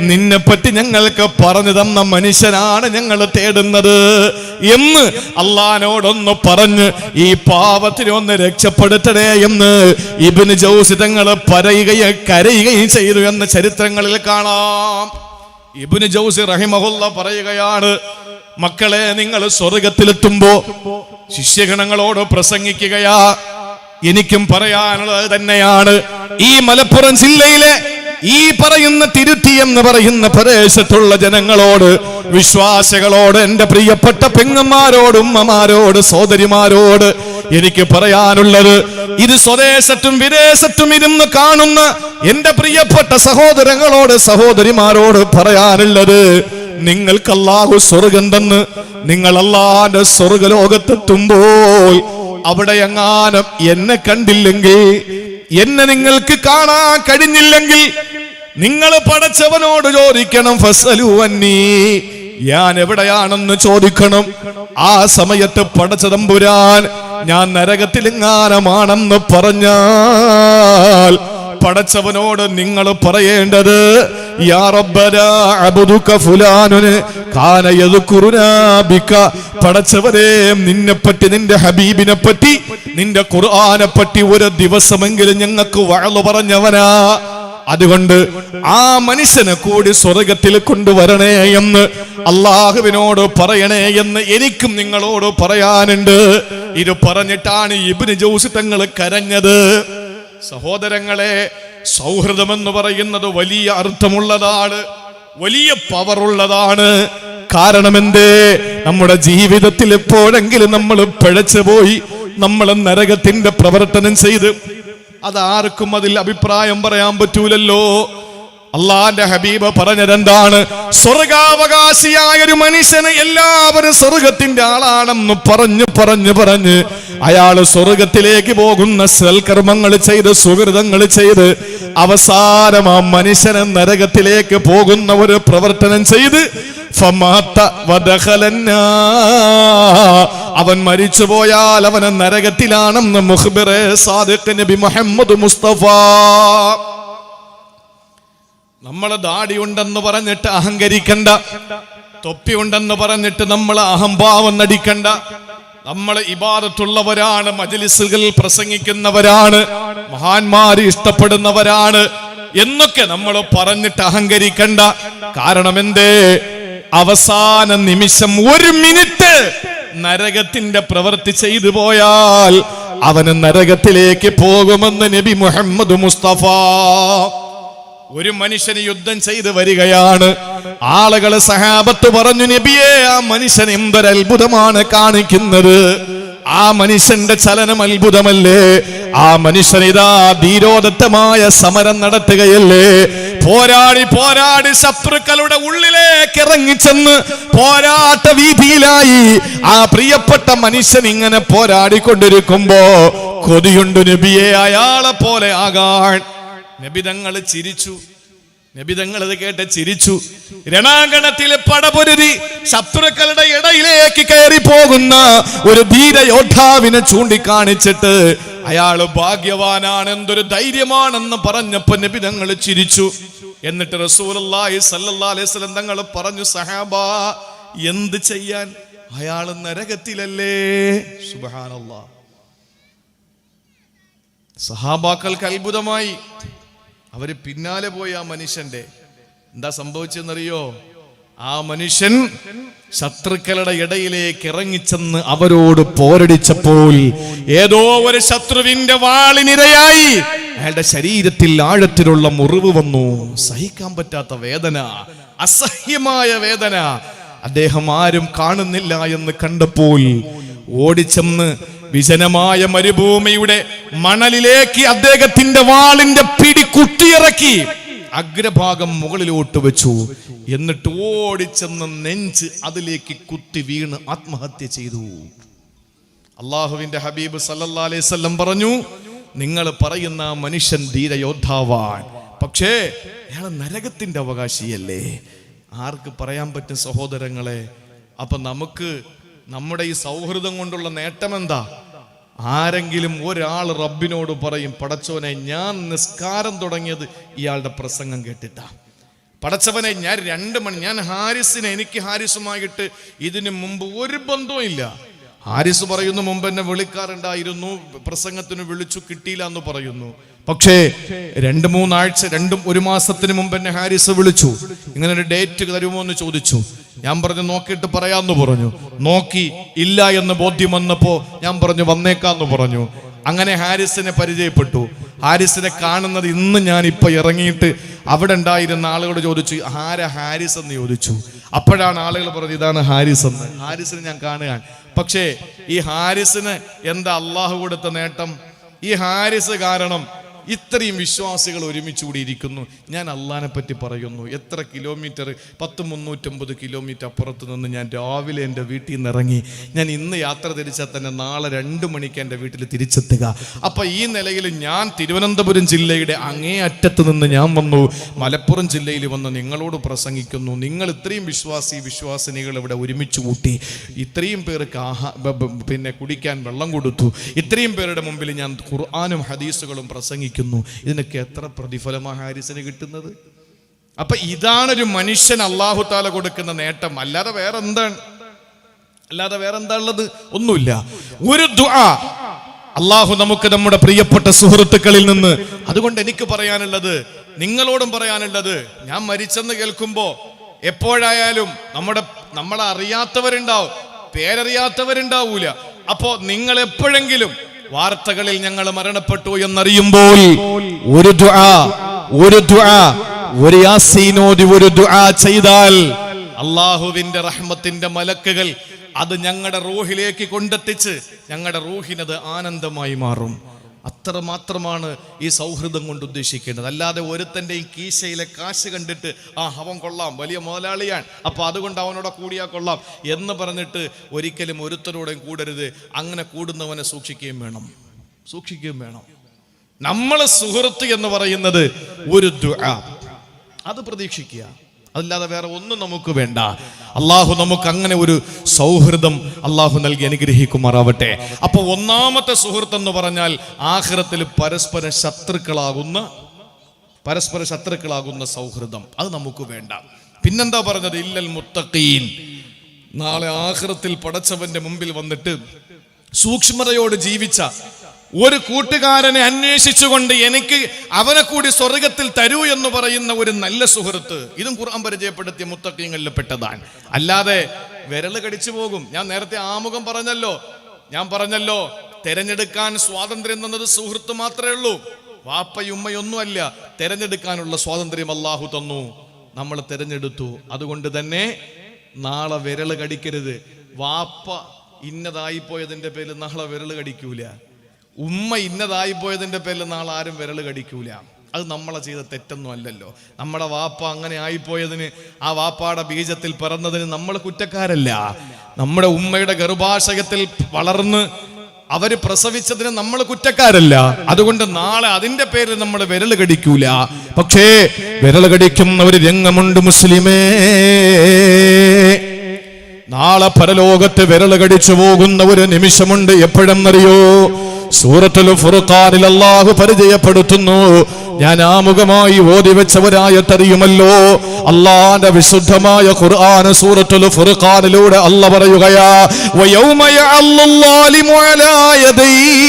നിന്നെപ്പറ്റി ഞങ്ങൾക്ക് പറഞ്ഞു തന്ന മനുഷ്യനാണ് ഞങ്ങൾ തേടുന്നത് എന്ന് അള്ളാനോടൊന്ന് പറഞ്ഞ് ഈ പാവത്തിനെ ഒന്ന് രക്ഷപ്പെടുത്തണേ എന്ന് ഇബ്നു ജൗസി തങ്ങൾ പറയുകയും കരയുകയും ചെയ്തു എന്ന് ചരിത്രങ്ങളിൽ കാണാം. ഇബ്നു ജൗസി റഹിമഹുല്ലാഹ് പറയുകയാണ്, മക്കളെ നിങ്ങൾ സ്വർഗത്തിലെത്തുമ്പോ ശിഷ്യഗണങ്ങളോട് പ്രസംഗിക്കുകയാ. എനിക്കും പറയാനുള്ളത് തന്നെയാണ്. ഈ മലപ്പുറം ജില്ലയിലെ ഈ പറയുന്ന തിരുത്തി എന്ന് പറയുന്ന പ്രദേശത്തുള്ള ജനങ്ങളോട്, വിശ്വാസികളോട്, എന്റെ പ്രിയപ്പെട്ട പെങ്ങന്മാരോട്, ഉമ്മമാരോട്, സഹോദരിമാരോട് എനിക്ക് പറയാനുള്ളത്, ഇത് സ്വദേശത്തും വിദേശത്തും ഇരുന്ന് കാണുന്ന എന്റെ പ്രിയപ്പെട്ട സഹോദരങ്ങളോട്, സഹോദരിമാരോട് പറയാനുള്ളത്, നിങ്ങൾക്ക് അല്ലാഹു സ്വർഗം തന്ന് നിങ്ങൾ അല്ലാഹുവിന്റെ സ്വർഗലോകത്തെത്തുമ്പോൾ അവിടെ എങ്ങാനും എന്നെ കണ്ടില്ലെങ്കിൽ, എന്നെ നിങ്ങൾക്ക് കാണാൻ കഴിഞ്ഞില്ലെങ്കിൽ, നിങ്ങൾ പടച്ചവനോട് ചോദിക്കണം, ഫസ്അലൂ അന്നീ, ഞാൻ എവിടെയാണെന്ന് ചോദിക്കണം. ആ സമയത്ത് പടച്ച തമ്പുരാൻ ഞാൻ നരകത്തിലെങ്ങാനമാണെന്ന് പറഞ്ഞാൽ പടച്ചവനോട് നിങ്ങൾ പറയേണ്ടത്, യാ റബ്ബനാ അബ്ദുക ഫുലാനുൻ കാന യദ്കുറുനാ ബിക, പടച്ചവനെ നിന്നെപ്പറ്റി, നിന്റെ ഹബീബിനെ പറ്റി, നിന്റെ ഖുർആനെ പറ്റി ഒരു ദിവസമെങ്കിലും ഞങ്ങൾക്ക് വഅള് പറഞ്ഞവനാ, അതുകൊണ്ട് ആ മനുഷ്യനെ കൂടി സ്വർഗത്തിൽ കൊണ്ടുവരണേ എന്ന് അള്ളാഹുവിനോട് പറയണേ എന്ന് എനിക്കും നിങ്ങളോട് പറയാനുണ്ട്. ഇത് പറഞ്ഞിട്ടാണ് ഇബ്നു ജൗസി തങ്ങൾ കരഞ്ഞത്. സഹോദരങ്ങളെ, സൗഹൃദമെന്ന് പറയുന്നത് വലിയ അർത്ഥമുള്ളതാണ്, വലിയ പവറുള്ളതാണ്. കാരണം എന്തേ? നമ്മുടെ ജീവിതത്തിൽ എപ്പോഴെങ്കിലും നമ്മൾ പിഴച്ചു പോയി, നമ്മൾ നരകത്തിന്റെ പ്രവർത്തനം ചെയ്ത്, അതാർക്കും അതിൽ അഭിപ്രായം പറയാൻ പറ്റൂലല്ലോ. അള്ളാന്റെ ഹബീബ് പറഞ്ഞതെന്താണ്? സ്വർഗാവകാശിയായ ഒരു മനുഷ്യന് എല്ലാവരും സ്വർഗത്തിന്റെ ആളാണെന്ന് പറഞ്ഞ് അയാള് സ്വർഗത്തിലേക്ക് പോകുന്ന സൽക്കർമ്മങ്ങൾ ചെയ്ത്, സുഹൃതങ്ങൾ ചെയ്ത്, അവസാനം ആ മനുഷ്യന് നരകത്തിലേക്ക് പോകുന്ന ഒരു പ്രവർത്തനം ചെയ്ത് അവൻ മരിച്ചുപോയാൽ അവന് നരകത്തിലാണെന്ന് മുഖ്ബിറെ സാദിഖ് നബി മുഹമ്മദ് മുസ്തഫ. നമ്മള് ദാടി ഉണ്ടെന്ന് പറഞ്ഞിട്ട് അഹങ്കരിക്കണ്ട, തൊപ്പി ഉണ്ടെന്ന് പറഞ്ഞിട്ട് നമ്മൾ അഹംഭാവം നടിക്കണ്ട. നമ്മൾ ഇബാദത്തുള്ളവരാണ്, മജ്ലിസുകളിൽ പ്രസംഗിക്കുന്നവരാണ്, മഹാന്മാര് ഇഷ്ടപ്പെടുന്നവരാണ് എന്നൊക്കെ നമ്മൾ പറഞ്ഞിട്ട് അഹങ്കരിക്കണ്ട. കാരണം എന്തേ? അവസാന നിമിഷം ഒരു മിനിറ്റ് നരകത്തിന്റെ പ്രവൃത്തി ചെയ്തു പോയാൽ അവന് നരകത്തിലേക്ക് പോകുമെന്ന് നബി മുഹമ്മദ് മുസ്തഫ. ഒരു മനുഷ്യന് യുദ്ധം ചെയ്ത് വരികയാണ്. ആളുകള് സഹാബത്ത് പറഞ്ഞു, നബിയെ, ആ മനുഷ്യൻ എന്തൊരു അത്ഭുതമാണ് കാണിക്കുന്നത്, ആ മനുഷ്യന്റെ ചലനം അത്ഭുതമല്ലേ, ആ മനുഷ്യൻ ഇതാ ധീരോദത്തമായ സമരം നടത്തുകയല്ലേ, പോരാടി ശത്രുക്കളുടെ ഉള്ളിലേക്ക് ഇറങ്ങിച്ചെന്ന് പോരാട്ട വീതിയിലായി ആ പ്രിയപ്പെട്ട മനുഷ്യൻ ഇങ്ങനെ പോരാടിക്കൊണ്ടിരിക്കുമ്പോ കൊതിയുണ്ട് നബിയെ അയാളെ പോലെ ആകാൻ. നബിതങ്ങൾ ചിരിച്ചു. നബിതങ്ങൾ ഇത് കേട്ട് ചിരിച്ചു. രണാങ്കണത്തിൽ പടപൊരുതി ശത്രുക്കളുടെ ഇടയിലേക്ക് കയറി പോകുന്ന ഒരു ധീര യോദ്ധാവിനെ ചൂണ്ടിക്കാണിച്ചിട്ട് അയാള് ഭാഗ്യവാനാണ്, എന്തൊരു ധൈര്യമാണെന്ന് പറഞ്ഞപ്പോ നബിതങ്ങൾ ചിരിച്ചു. എന്നിട്ട് റസൂലുള്ളാഹി സ്വല്ലല്ലാഹു അലൈഹി വസല്ലം തങ്ങൾ പറഞ്ഞു, സഹാബാ, എന്ത് ചെയ്യാൻ, അയാൾ നരകത്തിലല്ലേ. സുബ്ഹാനല്ലാഹ്. സഹാബാക്കൾക്ക് അത്ഭുതമായി. അവര് പിന്നാലെ പോയി ആ മനുഷ്യന്റെ. എന്താ സംഭവിച്ചെന്നറിയോ? ആ മനുഷ്യൻ ശത്രുക്കളുടെ ഇടയിലേക്ക് ഇറങ്ങിച്ചെന്ന് അവരോട് പോരടിച്ചപ്പോൾ ഏതോ ഒരു ശത്രുവിന്റെ വാളിനിരയായി അയാളുടെ ശരീരത്തിൽ ആഴത്തിലുള്ള മുറിവ് വന്നു. സഹിക്കാൻ പറ്റാത്ത വേദന, അസഹ്യമായ വേദന. അദ്ദേഹം ആരും കാണുന്നില്ല എന്ന് കണ്ടപ്പോൾ ഓടിച്ചെന്ന് വിജനമായ മരുഭൂമിയുടെ മണലിലേക്ക് അദ്ദേഹത്തിന്റെ വാളിന്റെ പിടി കുത്തിയിറക്കി അഗ്രഭാഗം മുകളിലോട്ട് വെച്ചു. എന്നിട്ട് ഓടിച്ചെന്ന് നെഞ്ച് അതിലേക്ക് കുത്തി വീണ് ആത്മഹത്യ ചെയ്തു. അള്ളാഹുവിന്റെ ഹബീബ് സല്ലല്ലാഹു അലൈഹി വസല്ലം പറഞ്ഞു, നിങ്ങൾ പറയുന്ന മനുഷ്യൻ ധീരയോദ്ധാവാൻ, പക്ഷേ അയാൾ നരകത്തിന്റെ അവകാശിയല്ലേ. ആർക്ക് പറയാൻ പറ്റും സഹോദരങ്ങളെ? അപ്പൊ നമുക്ക് നമ്മുടെ ഈ സൗഹൃദം കൊണ്ടുള്ള നേട്ടം എന്താ? ആരെങ്കിലും ഒരാൾ റബ്ബിനോട് പറയും, പടച്ചവനെ, ഞാൻ നിസ്കാരം തുടങ്ങിയത് ഇയാളുടെ പ്രസംഗം കേട്ടിട്ടാ. പടച്ചവനെ, ഞാൻ 2 മണി, ഞാൻ ഹാരിസിനെ, എനിക്ക് ഹാരിസുമായിട്ട് ഇതിനു മുമ്പ് ഒരു ബന്ധവും ഇല്ല. ഹാരിസ് പറയുന്നു, മുമ്പ് എന്നെ വിളിക്കാറുണ്ടായിരുന്നു, പ്രസംഗത്തിന് വിളിച്ചു, കിട്ടിയില്ല എന്ന് പറയുന്നു. പക്ഷേ 2-3 ആഴ്ച, 1 മാസത്തിന് മുമ്പ് എന്നെ ഹാരിസ് വിളിച്ചു. ഇങ്ങനെ ഒരു ഡേറ്റ് തരുമോ എന്ന് ചോദിച്ചു. ഞാൻ പറഞ്ഞു നോക്കിയിട്ട് പറയാന്ന് പറഞ്ഞു. നോക്കി, ഇല്ല എന്ന് ബോധ്യം വന്നപ്പോ ഞാൻ പറഞ്ഞു വന്നേക്കാന്ന് പറഞ്ഞു. അങ്ങനെ ഹാരിസിനെ പരിചയപ്പെട്ടു. ഹാരിസിനെ കാണുന്നത് ഇന്ന് ഞാൻ ഇപ്പൊ ഇറങ്ങിയിട്ട് അവിടെ ഉണ്ടായിരുന്ന ആളുകളോട് ചോദിച്ചു, ആരാ ഹാരിസ് എന്ന് ചോദിച്ചു. അപ്പോഴാണ് ആളുകൾ പറഞ്ഞത് ഇതാണ് ഹാരിസ് എന്ന്. ഹാരിസിനെ ഞാൻ കാണുകയാണ്. പക്ഷേ ഈ ഹാരിസിന് എന്താ അള്ളാഹു കൊടുത്ത നേട്ടം? ഈ ഹാരിസ് കാരണം ഇത്രയും വിശ്വാസികൾ ഒരുമിച്ച് കൂടി ഇരിക്കുന്നു. ഞാൻ അള്ളാഹിനെ പറ്റി പറയുന്നു. എത്ര കിലോമീറ്റർ, 350 കിലോമീറ്റർ അപ്പുറത്ത് നിന്ന് ഞാൻ രാവിലെ എൻ്റെ വീട്ടിൽ നിന്ന് ഇറങ്ങി. ഞാൻ ഇന്ന് യാത്ര തിരിച്ചാൽ തന്നെ നാളെ 2 മണിക്ക് എൻ്റെ വീട്ടിൽ തിരിച്ചെത്തുക. അപ്പം ഈ നിലയിൽ ഞാൻ തിരുവനന്തപുരം ജില്ലയുടെ അങ്ങേ അറ്റത്ത് നിന്ന് ഞാൻ വന്നു മലപ്പുറം ജില്ലയിൽ വന്ന് നിങ്ങളോട് പ്രസംഗിക്കുന്നു. നിങ്ങൾ ഇത്രയും വിശ്വാസിനികൾ ഇവിടെ ഒരുമിച്ച് കൂട്ടി, ഇത്രയും പേർക്ക് പിന്നെ കുടിക്കാൻ വെള്ളം കൊടുത്തു, ഇത്രയും പേരുടെ മുമ്പിൽ ഞാൻ ഖുർആനും ഹദീസുകളും പ്രസംഗിക്കുന്നു. ഇതിനൊക്കെ എത്ര പ്രതിഫലമാണ് ഹാരിസിന് കിട്ടുന്നത്? അപ്പൊ ഇതാണൊരു മനുഷ്യൻ അല്ലാഹു തആല കൊടുക്കുന്ന നേട്ടം. അല്ലാതെ വേറെന്താ ഉള്ളത്? ഒന്നുമില്ല. ഒരു ദുആ അല്ലാഹു നമുക്ക് നമ്മുടെ പ്രിയപ്പെട്ട സുഹൃത്തുക്കളിൽ നിന്ന്. അതുകൊണ്ട് എനിക്ക് പറയാനുള്ളത്, നിങ്ങളോടും പറയാനുള്ളത്, ഞാൻ മരിച്ചെന്ന് കേൾക്കുമ്പോ എപ്പോഴായാലും നമ്മളെ അറിയാത്തവരുണ്ടാവും, പേരറിയാത്തവരുണ്ടാവൂല. അപ്പോ നിങ്ങൾ എപ്പോഴെങ്കിലും വാർത്തകളിൽ ഞങ്ങൾ മരണപ്പെട്ടു എന്നറിയുമ്പോൾ ഒരു യാസീൻ ഓതി ഒരു ദുആ ചെയ്താൽ അല്ലാഹുവിന്റെ റഹ്മത്തിന്റെ മലക്കുകൾ അത് ഞങ്ങളുടെ റൂഹിലേക്ക് കൊണ്ടെത്തിച്ച് ഞങ്ങളുടെ റൂഹിനത് ആനന്ദമായി മാറും. അത്ര മാത്രമാണ് ഈ സൗഹൃദം കൊണ്ട് ഉദ്ദേശിക്കേണ്ടത്. അല്ലാതെ ഒരുത്തൻ്റെ ഈ കീശയിലെ കാശ് കണ്ടിട്ട് അവൻ കൊള്ളാം, വലിയ മുതലാളിയാണ്, അപ്പൊ അതുകൊണ്ട് അവനോട് കൂടിയാ കൊള്ളാം എന്ന് പറഞ്ഞിട്ട് ഒരിക്കലും ഒരുത്തനോടെയും കൂടരുത്. അങ്ങനെ കൂടുന്നവനെ സൂക്ഷിക്കുകയും വേണം. നമ്മളെ സുഹൃത്ത് എന്ന് പറയുന്നത് ഒരു ദുആ, അത് പ്രതീക്ഷിക്കുക. അല്ലാതെ വേറെ ഒന്നും നമുക്ക് വേണ്ട. അള്ളാഹു നമുക്ക് അങ്ങനെ ഒരു സൗഹൃദം അള്ളാഹു നൽകി അനുഗ്രഹിക്കുമാറാവട്ടെ. അപ്പൊ ഒന്നാമത്തെ സുഹൃത്ത് എന്ന് പറഞ്ഞാൽ ആഖിറത്തിൽ പരസ്പര ശത്രുക്കളാകുന്ന സൗഹൃദം, അത് നമുക്ക് വേണ്ട. പിന്നെന്താ പറഞ്ഞത്? ഇല്ലൽ മുത്തഖീൻ. നാളെ ആഖിറത്തിൽ പടച്ചവന്റെ മുമ്പിൽ വന്നിട്ട് സൂക്ഷ്മതയോട് ജീവിച്ച ഒരു കൂട്ടുകാരനെ അന്വേഷിച്ചുകൊണ്ട് എനിക്ക് അവനെ കൂടി സ്വർഗത്തിൽ തരൂ എന്ന് പറയുന്ന ഒരു നല്ല സുഹൃത്ത്, ഇതും ഖുർആൻ പരിചയപ്പെടുത്തിയ മുത്തഖീങ്ങളിൽ പെട്ടതാണ്. അല്ലാതെ വിരല് കടിച്ചു പോകും. ഞാൻ നേരത്തെ ആമുഖം പറഞ്ഞല്ലോ തെരഞ്ഞെടുക്കാൻ സ്വാതന്ത്ര്യം തന്നത് സുഹൃത്ത് മാത്രമേ ഉള്ളൂ. വാപ്പയുമ്മയൊന്നുമല്ല. തെരഞ്ഞെടുക്കാനുള്ള സ്വാതന്ത്ര്യം അല്ലാഹു തന്നു, നമ്മൾ തെരഞ്ഞെടുത്തു. അതുകൊണ്ട് തന്നെ നാളെ വിരല് കടിക്കരുത്. വാപ്പ ഇന്നതായിപ്പോയതിന്റെ പേരിൽ നാളെ വിരല് കടിക്കൂല. ഉമ്മ ഇന്നതായിപ്പോയതിന്റെ പേരിൽ നാളെ ആരും വിരല് കടിക്കൂല. അത് നമ്മളെ ചെയ്ത തെറ്റൊന്നും അല്ലല്ലോ. നമ്മുടെ വാപ്പ അങ്ങനെ ആയിപ്പോയതിന്, ആ വാപ്പാടെ ബീജത്തിൽ പിറന്നതിന് നമ്മൾ കുറ്റക്കാരല്ല. നമ്മുടെ ഉമ്മയുടെ ഗർഭാശയത്തിൽ വളർന്ന് അവര് പ്രസവിച്ചതിന് നമ്മൾ കുറ്റക്കാരല്ല. അതുകൊണ്ട് നാളെ അതിന്റെ പേരിൽ നമ്മൾ വിരല് കടിക്കൂല. പക്ഷേ വിരല് കടിക്കുന്ന ഒരു രംഗമുണ്ട് മുസ്ലിമേ. നാളെ പരലോകത്ത് വിരല് കടിച്ചു പോകുന്ന ഒരു നിമിഷമുണ്ട്. എപ്പോഴെന്നറിയോ? സൂറത്തുൽ ഫുർഖാനിൽ അല്ലാഹു പരിചയപ്പെടുത്തുന്നു. ഞാൻ ആമുഖമായി ഓതി വെച്ചവരായത്തറിയുമല്ലോ. അല്ലാഹുവിന്റെ വിശുദ്ധമായ ഖുർആൻ സൂറത്തുൽ ഫുർഖാനിലൂടെ അല്ലാഹു പറയുകയാ, വയൗമ യഅല്ലുല്ലാലിമു അലാ യദൈഹി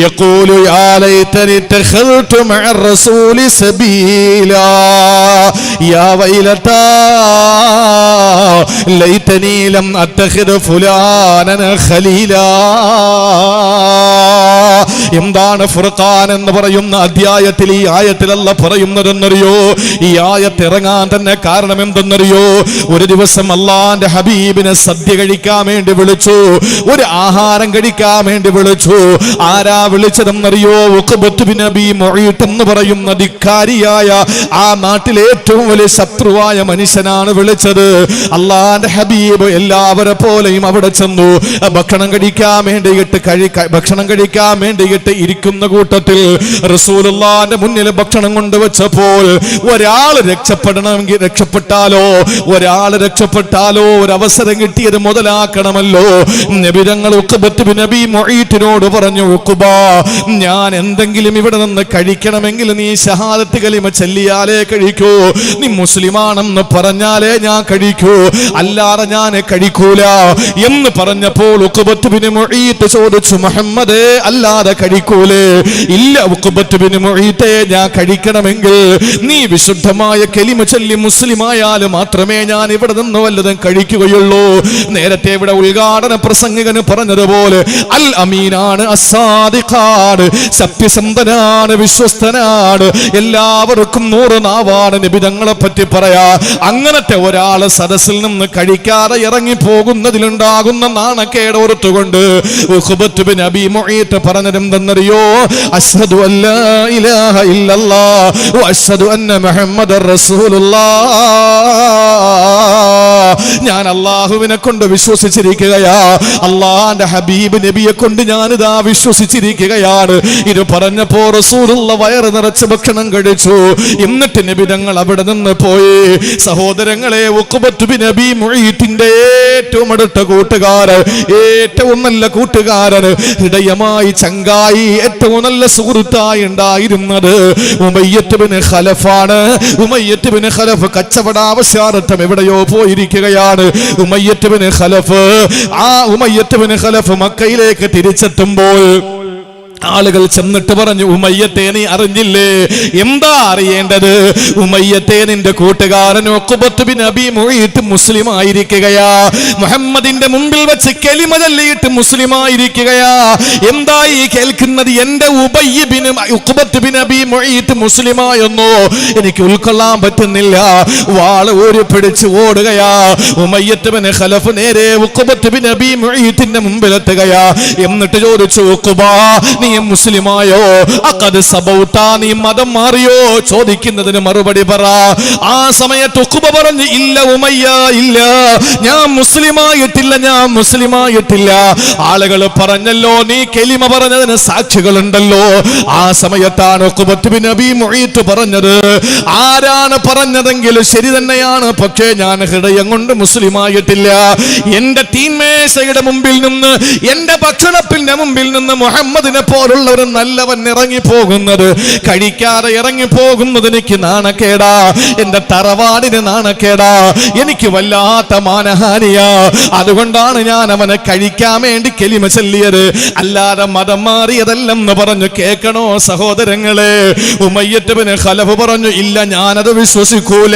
യഖൂലു യാ ലൈതനി തഖൽതു മഅർ റസൂലി സബീലാ യാ വൈലതാ ലൈതനി ലം അത്തഖിദ് ഫുലാനൻ ഖലീലാ. എന്താണ് ഫുർഖാൻ എന്ന് പറയുന്ന അധ്യായത്തിൽ ഈ ആയത്തിൽ അല്ലാഹു പറയുന്നതെന്നറിയോ? ഈ ആയത്ത് ഇറങ്ങാൻ തന്നെ കാരണം എന്തെന്നറിയോ? ഒരു ദിവസം അല്ലാഹുവിന്റെ ഹബീബിനെ സദ്യ കഴിക്കാൻ വേണ്ടി വിളിച്ചു, ഒരു ആഹാരം കഴിക്കാൻ വേണ്ടി വിളിച്ചു. ആരാ വിളിച്ചതെന്നറിയോ? ഉഖബത്ത് ബിൻ അബീ മുഈത്ത് എന്ന് പറയുന്ന ധിക്കാരിയായ ആ നാട്ടിലെ ഏറ്റവും വലിയ ശത്രുവായ മനുഷ്യനാണ് വിളിച്ചത്. അല്ലാഹുവിന്റെ ഹബീബ് എല്ലാവരെ പോലെയും അവിടെ ചെന്നു. ഭക്ഷണം കഴിക്കാൻ വേണ്ടിയിട്ട് ഇരിക്കുന്ന കൂട്ടത്തിൽ റസൂലുള്ളാഹിന്റെ മുന്നിൽ ഭക്ഷണം കൊണ്ടുവച്ചപ്പോൾ ഒരാൾ രക്ഷപ്പെട്ടാലോ ഒരു അവസരം കിട്ടിയത് മുതലാക്കണമല്ലോ. നബി തങ്ങൾ ഉഖബത്ത് ബിൻ അബീ മുഈത്തിനോട് പറഞ്ഞു, ഉഖബ, ഞാൻ എന്തെങ്കിലും ഇവിടെ നിന്ന് കഴിക്കണമെങ്കിൽ നീ ഷഹാദത്ത് കലിമ ചൊല്ലിയാലേ കഴിക്കൂ, നീ മുസ്ലിമാണെന്ന് പറഞ്ഞാലേ ഞാൻ കഴിക്കൂ, അല്ലാതെ ഞാൻ കഴിക്കൂല എന്ന് പറഞ്ഞപ്പോൾ ഉഖബത്ത് ബിൻ മുഈത്ത് ചോദിച്ചു, മുഹമ്മദേ, അല്ലാ അറിയാതെ കഴിക്കൂലേ? ഇല്ല ഉഖബത്ത് ബിൻ മുഈത്തെ, ഞാൻ കഴിക്കണമെങ്കിൽ നീ വിശുദ്ധമായ കലിമ ചൊല്ലി മുസ്ലിമായാൽ മാത്രമേ ഞാൻ ഇവിടെ നിന്ന് വല്ലതും കഴിക്കുകയുള്ളൂ. നേരത്തെ ഇവിടെ ഉദ്ഘാടന പ്രസംഗകന് പറഞ്ഞതുപോലെ അൽ അമീനാണ്, അസ്സാദിഖാണ്, സത്യസന്ധനാണ്, വിശ്വസ്തനാണ്, എല്ലാവർക്കും 100 നാവാണ് നബി തങ്ങളെ പറ്റി പറയാ. അങ്ങനത്തെ ഒരാള് സദസ്സിൽ നിന്ന് കഴിക്കാതെ ഇറങ്ങി പോകുന്നതിലുണ്ടാകുന്ന നാണക്കേട് ഓർത്തുകൊണ്ട് ഉഖബത്ത് ബിൻ അബീ മുഈത്ത് പറഞ്ഞതെന്തെന്നറിയോ? അശ്ഹദു അല്ലാ ഇലാഹ ഇല്ലല്ലാഹ് വ അശ്ഹദു അന്ന മുഹമ്മദർ റസൂലുള്ളാഹ്. ഞാൻ അല്ലാഹുവിനെ കൊണ്ട് വിശ്വസിച്ചിരിക്കുകയാ, അല്ലാഹുവിന്റെ ഹബീബ് നബിയെ കൊണ്ട് ഞാനിതാ വിശ്വസിച്ചിരിക്കുകയാണ്. ഇത് പറഞ്ഞപ്പോ റസൂലുള്ള വയറ് നിറച്ച് ഭക്ഷണം കഴിച്ചു. എന്നിട്ട് നബി തങ്ങൾ അവിടെ നിന്ന് പോയി. സഹോദരങ്ങളെ, ഉഖബത്ത് ബിൻ അബീ മുഈത്തിന്റെ ഏറ്റവും അടുത്ത കൂട്ടുകാരൻ, ഏറ്റവും നല്ല കൂട്ടുകാരൻ, ഹൃദയമായി ചങ്കായി ഏറ്റവും നല്ല സുഹൃത്തായി ഉണ്ടായിരുന്നത് ഉമയ്യത്ത് ബിൻ ഖലഫാണ്. ഉമയ്യത്ത് ബിൻ ഖലഫ് കച്ചവട ആവശ്യാർത്ഥം എവിടെയോ പോയിരിക്കുകയാണ്. ഉമയ്യത്ത് ബിൻ ഖലഫ് മക്കയിലേക്ക് തിരിച്ചെത്തുമ്പോൾ ആളുകൾ ചെന്നിട്ട് പറഞ്ഞു, ഉമയ്യത്തെ നീ അറിഞ്ഞില്ലേ? എന്താ അറിയേണ്ടത്? ഉമയ്യത്തെ, നിന്റെ കൂട്ടുകാരൻ ഉഖബത്ത് ബിൻ അബീ മുഈത്ത് മുസ്ലിം ആയിരിക്കുകയാ, മുഹമ്മദിന്റെ മുമ്പിൽ വെച്ച് കലിമ ചൊല്ലിയിട്ട് മുസ്ലിം ആയിരിക്കുകയാ. എന്താ ഈ കേൾക്കുന്നത്? എന്റെ ഉഖബത്ത് ബിൻ അബീ മുഈത്ത് മുസ്ലിമായെന്നോ? എനിക്ക് ഉൾക്കൊള്ളാൻ പറ്റുന്നില്ല. വാള് ഊരി പിടിച്ച് ഓടുകയാ. ഉമയ്യത്ത് ബിൻ ഖലഫ് നേരെ ഉഖബത്ത് ബിൻ അബീ മുഈത്തിന്റെ മുമ്പിലെത്തുകയാ. എന്നിട്ട് ചോദിച്ചു, ഉഖബ, നീ മുസ്ലിമായോ? അഖദ് സബൗത, നീ മതം മാറിയോ? ചോദിക്കുന്നതിന് മറുപടി പറ. ആ സമയത്ത് ഉഖബ പറഞ്ഞു, ഇല്ല ഉമയ്യ, ഇല്ല, ഞാൻ മുസ്ലിമായിട്ടില്ല, ഞാൻ മുസ്ലിമായിട്ടില്ല. ആളുകൾ പറഞ്ഞല്ലോ, നീ കലിമ പറഞ്ഞതിന് സാക്ഷികളുണ്ടല്ലോ. ആ സമയത്താണ് ഉഖബത്ത് ബിൻ അബീ മുഈത്ത് പറഞ്ഞത്, ആരാണ് പറഞ്ഞതെങ്കിലും ശരി തന്നെയാണ്, പക്ഷേ ഞാൻ ഹൃദയം കൊണ്ട് മുസ്ലിമായിട്ടില്ല. എന്റെ തീന്മേശയുടെ മുമ്പിൽ നിന്ന്, എന്റെ ഭക്ഷണത്തിന്റെ മുമ്പിൽ നിന്ന് മുഹമ്മദിനെ പോലുള്ള ഒരു നല്ലവൻ ഇറങ്ങിപ്പോകുന്നത്, കഴിക്കാതെ ഇറങ്ങിപ്പോകുന്നത് എനിക്ക് നാണക്കേടാ, എന്റെ തറവാടിന് നാണക്കേടാ, എനിക്ക് വല്ലാത്ത മാനഹാനിയാ. അതുകൊണ്ടാണ് ഞാൻ അവനെ കഴിക്കാൻ വേണ്ടി കലിമ ചൊല്ലിയത്, അല്ലാതെ മതം മാറിയതല്ലെന്ന് പറഞ്ഞു. കേൾക്കണോ സഹോദരങ്ങളെ? ഉമയ്യത്ത് ബിൻ ഖലഫ് പറഞ്ഞു, ഇല്ല, ഞാനത് വിശ്വസിക്കൂല.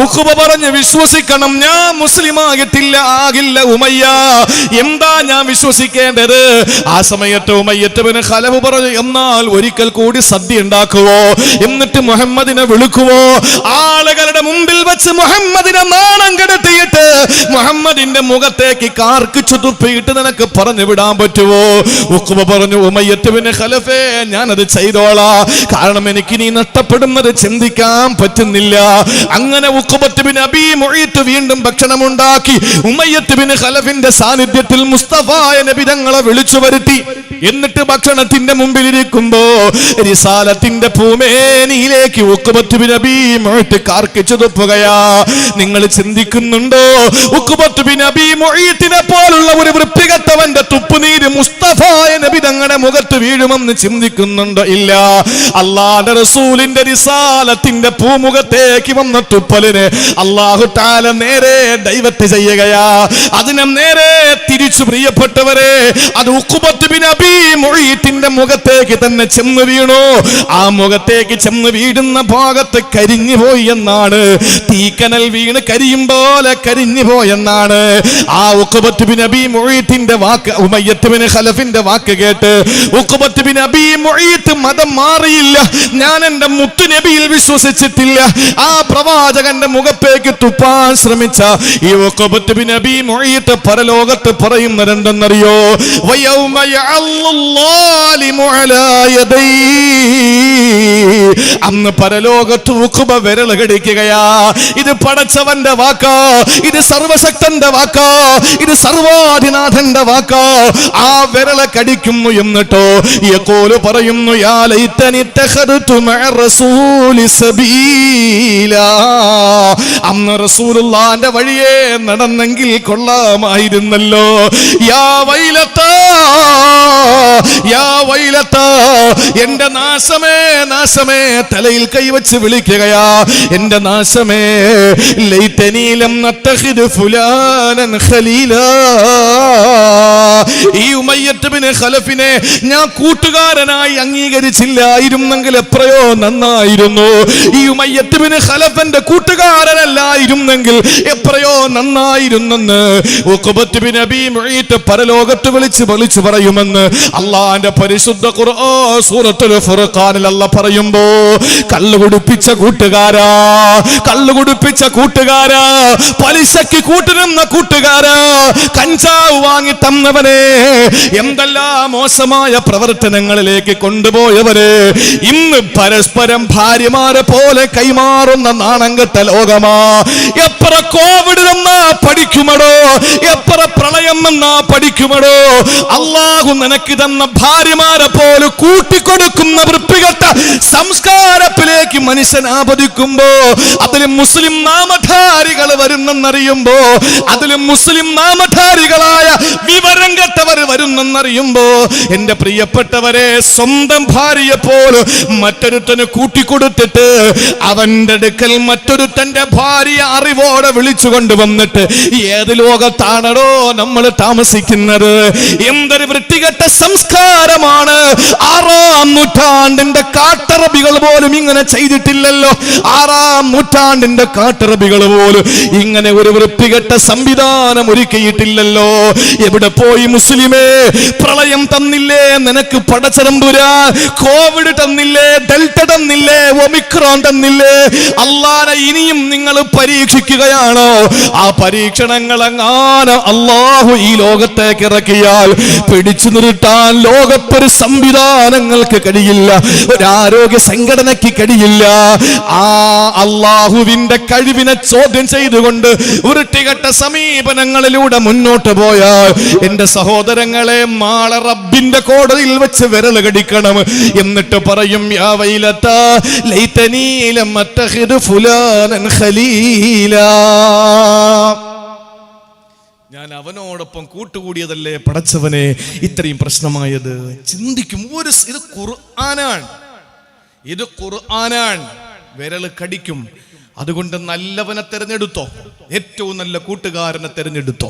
ഉഖബ പറഞ്ഞു, വിശ്വസിക്കണം, ഞാൻ മുസ്ലിം ആകിട്ടില്ല, ആകില്ല ഉമയ്യ. എന്താ ഞാൻ വിശ്വസിക്കേണ്ടത്? ആ സമയത്ത് ഉമയ്യത്ത് ബിൻ ഖലഫ് പറഞ്ഞു, എന്നാൽ ഒരിക്കൽ കൂടി സദ്യ ഉണ്ടാക്കുവോ, എന്നിട്ട് മുഹമ്മദിനെ വിളിക്കുവോ, ആളുകളുടെ മുമ്പിൽ വെച്ച് മുഹമ്മദിനെ നാണം കെടുത്തിയിട്ട് മുഹമ്മദിന്റെ മുഖത്തേക്ക് കാർക്കിച്ചു തുപ്പിയിട്ട് നിനക്ക് പറഞ്ഞു വിടാൻ പറ്റുവോ? ഉഖബ പറഞ്ഞു, ഉമയ്യത്ത് ബിൻ ഖലഫേ, ഞാനത് ചെയ്തോളാ, കാരണം എനിക്ക് നീ നഷ്ടപ്പെടുന്നത് ചിന്തിക്കാൻ പറ്റുന്നില്ല. അങ്ങനെ ഉഖബത്ത് ബിൻ അബീ മുഈത്ത് വീണ്ടും ഭക്ഷണം ഉണ്ടാക്കി ഉമയ്യത്ത് ബിൻ ഖലഫിന്റെ സാന്നിധ്യത്തിൽ മുസ്തഫായ നബി തങ്ങളെ വിളിച്ചു വരുത്തി. എന്നിട്ട് ഭക്ഷണത്തിന്റെ മുമ്പിൽ ഇരിക്കുമ്പോ റിസാലത്തിന്റെ പൂമേനിയിലേക്ക് ഉഖബത്ത് ബിൻ അബീ മുഈത്ത് കാർക്കിച്ചു തുപ്പുകയാ. നിങ്ങൾ ചിന്തിക്കുന്നുണ്ടോ, ഉഖബത്ത് ബിൻ അബീ മുഈത്തിനെ പോലുള്ള ഒരു വൃത്തികെട്ടവന്റെ തുപ്പുനീര് മുസ്തഫായ നബി തങ്ങളുടെ മുഖത്ത് വീഴുമെന്ന് ചിന്തിക്കുന്നുണ്ടോ? ഇല്ല. അല്ലാഹുവിന്റെ റസൂലിന്റെ റിസാലത്തിന്റെ പൂമുഖത്തേക്ക് വന്ന തുപ്പലിന് അല്ലാഹു തആല നേരെ ഡൈവേർട്ട് ചെയ്യുകയാ. അതിനെ നേരെ തിരിച്ചു, പ്രിയപ്പെട്ടവരെ, അത് ഉഖബത്ത് ബിൻ അബീ മുഈത്തിന്റെ മുഖത്തേക്ക് തന്നെ ചെന്ന് വീണു. ആ മുഖത്തേക്ക് ചെന്ന് വീഴുന്ന ഭാഗത്ത് കരിഞ്ഞു പോയി എന്നാണ്, തീക്കനൽ വീണ് കരിയും പോലെ കരിഞ്ഞു പോയെന്നാണ്. ആ ഉഖബത്ത് ബിൻ അബീ മുഈത്തിന്റെ വാക്ക്, ഉമയ്യത്ത് ബിൻ ഖലഫിന്റെ വാക്ക് കേട്ട് ഉഖബത്ത് ബിൻ അബീ മുഈത്ത് മതം മാറിയില്ല. ഞാൻ എന്റെ മുത്തുനബിയിൽ വിശ്വസിച്ചിട്ടില്ല. ആ പ്രവാചകന്റെ മുഖത്തേക്ക് തുപ്പാൻ ശ്രമിച്ച ഈ ഉഖബത്ത് ബിൻ അബീ മുഈത്ത് പരലോകത്ത് പറയുന്നതെന്തെന്നറിയോ? വയൗമ യഅല്ലാലിമു അലാ യദൈ. അന്ന് പരലോകത്ത് ഉഖബ വിരൽ കടിക്കുകയാ. ഇത് പടച്ചവന്റെ വാക്കാ, ഇത് സർവശക്തന്റെ വാക്കാ, ഇത് സർവാധിനാഥന്റെ വാക്കാ. ആ വിരൽ കടിക്കുന്നു. എന്നിട്ടോ യഖൂലു പറയുന്നു, യാ ലൈതനി തഖദതു മഅ റസൂലി സബീലാ. അന്ന് റസൂലുള്ളാഹിന്റെ വഴിയെ നടന്നെങ്കിൽ കൊള്ളാമായിരുന്നല്ലോ. യാ വൈലത്താ, യാ വൈലത്താ, എന്റെ നാശമേ, നാശമേ, തലയിൽ കൈവച്ച് വിളിക്കുകയാ, എന്റെ നാശമേ. ലൈതനി ലം നത്തഖിദ് ഫുലാനൻ ഖലീലാ. ഈ ഉമയ്യത്ത് ഉമയ്യത്ത് ബിൻ ഖലഫിനെ ഞാൻ കൂട്ടുകാരനായി അംഗീകരിച്ചില്ലായിരുന്നെങ്കിൽ എത്രയോ നന്നായിരുന്നു. ഈ ഉമയ്യത്ത് ബിൻ ഖലഫിന്റെ കൂട്ടുകാരനല്ലായിരുന്നെങ്കിൽ എത്രയോ നന്നായിരുന്നെന്ന് ഉഖബത്ത് ബിൻ അബീ മുഈത്ത് പരലോകത്ത് വിളിച്ചു പറയുമെന്ന് അല്ലാഹുവിന്റെ പരിശുദ്ധ ഖുർആൻ സൂറത്തുൽ ഫുർഖാനിൽ അല്ലാഹ് പറയുമ്പോ, കള്ളുകുടിപ്പിച്ച കൂട്ടുകാരാ, കള്ളുകുടിപ്പിച്ച കൂട്ടുകാരാ, പലിശയ്ക്ക് കൂട്ടുനിന്ന കൂട്ടുകാരാ, കഞ്ചാവ് വാങ്ങി തന്നവനെ, എന്തെല്ലാം മോശമായ പ്രവർത്തനങ്ങളിലേക്ക് കൊണ്ടുപോയവരെ, ഇന്ന് പരസ്പരം ഭാര്യമാരെ പോലെ കൈമാറുന്ന നാണംകെട്ട ലോകമാ. എത്ര കോവിഡ് എന്നാ പഠിക്കുമടോ, എത്ര പ്രളയം എന്നാ പഠിക്കുമടോ. അള്ളാഹു നിനക്ക് തന്ന ഭാര്യമാരെ പോലെ കൂട്ടിക്കൊടുക്കുന്ന വൃത്തികെട്ട സംസ്കാരത്തിലേക്ക് മനുഷ്യൻ ആപതിക്കുമ്പോ, അതിൽ മുസ്ലിം നാമധാരികൾ വരുന്നെന്നറിയുമ്പോ, അതിൽ മുസ്ലിം നാമധാരികളായ വിവരം കെട്ടവർ വരുന്നെന്നറിയുമ്പോ, എന്റെ പ്രിയപ്പെട്ടവരെ, സ്വന്തം ഭാര്യയെ പോലെ മറ്റൊരുത്തന് കൂട്ടിക്കൊടുത്തിട്ട് അവന്റെ അടുക്കൽ മറ്റൊരുത്തന്റെ ഭാര്യ അറിവോടെ വിളിച്ചു കൊണ്ടുവന്നിട്ട് ഏത് ലോകത്താണോ നമ്മൾ താമസിക്കുന്നത്? എന്തൊരു വൃത്തികെട്ട സംസ്കാരമാണ്. 6-ാം നൂറ്റാണ്ടിന്റെ കാട്ടറബികൾ പോലും ഇങ്ങനെ ചെയ്തിട്ടില്ലല്ലോ. 6-ാം നൂറ്റാണ്ടിന്റെ കാട്ടറബികൾ പോലും ഇങ്ങനെ ഒരു വൃത്തികെട്ട സംവിധാനം ഒരുക്കിയിട്ടില്ലല്ലോ. എവിടെ പോയി മുസ്ലിമേ? പ്രളയം തന്നില്ലേ നിനക്ക് പടച്ചതമ്പുരാൻ? കോവിഡ് തന്നില്ലേ? ഡെൽറ്റ തന്നില്ലേ? ഒമിക്രോൺ തന്നില്ലേ? അല്ലാഹനെ ഇനിയും നിങ്ങൾ പരീക്ഷിക്കുകയാണോ? ആ പരീക്ഷണങ്ങൾ എങ്ങാനും അല്ലാഹു ഈ ലോകത്തേക്ക് ഇറക്കിയാൽ പിടിച്ചു നിർത്താൻ ലോകത്തൊരു സംവിധാനങ്ങൾക്ക് കഴിയില്ല, ഒരു ആരോഗ്യ സംഘടനയ്ക്ക് കഴിയില്ല. ആ അല്ലാഹുവിന്റെ കഴിവിനെ ചോദ്യം ചെയ്തുകൊണ്ട് വൃത്തികെട്ട സമീപനങ്ങളിലൂടെ മുന്നോട്ട് പോയാൽ എന്റെ സഹോദരങ്ങളെ, നാളെ റബ്ബിന്റെ കോടതിയിൽ വെച്ച് വിരൽ കടിക്കണം. എന്നിട്ട് പറയും, യാ വൈലതാ ലൈതനീ ലം അത്തഖിദ് ഫുലാനൻ ഖലീലാ. ഞാൻ അവനോടൊപ്പം കൂട്ടുകൂടിയതല്ലേ പടച്ചവനെ ഇത്രയും പ്രശ്നമായത്. ചിന്തിക്കും. ഇത് ഖുർആനാണ്, ഇത് ഖുർആനാണ്. വിരൽ കടിക്കും. അതുകൊണ്ട് നല്ലവനെ തെരഞ്ഞെടുത്തോ, ഏറ്റവും നല്ല കൂട്ടുകാരനെ തെരഞ്ഞെടുത്തോ.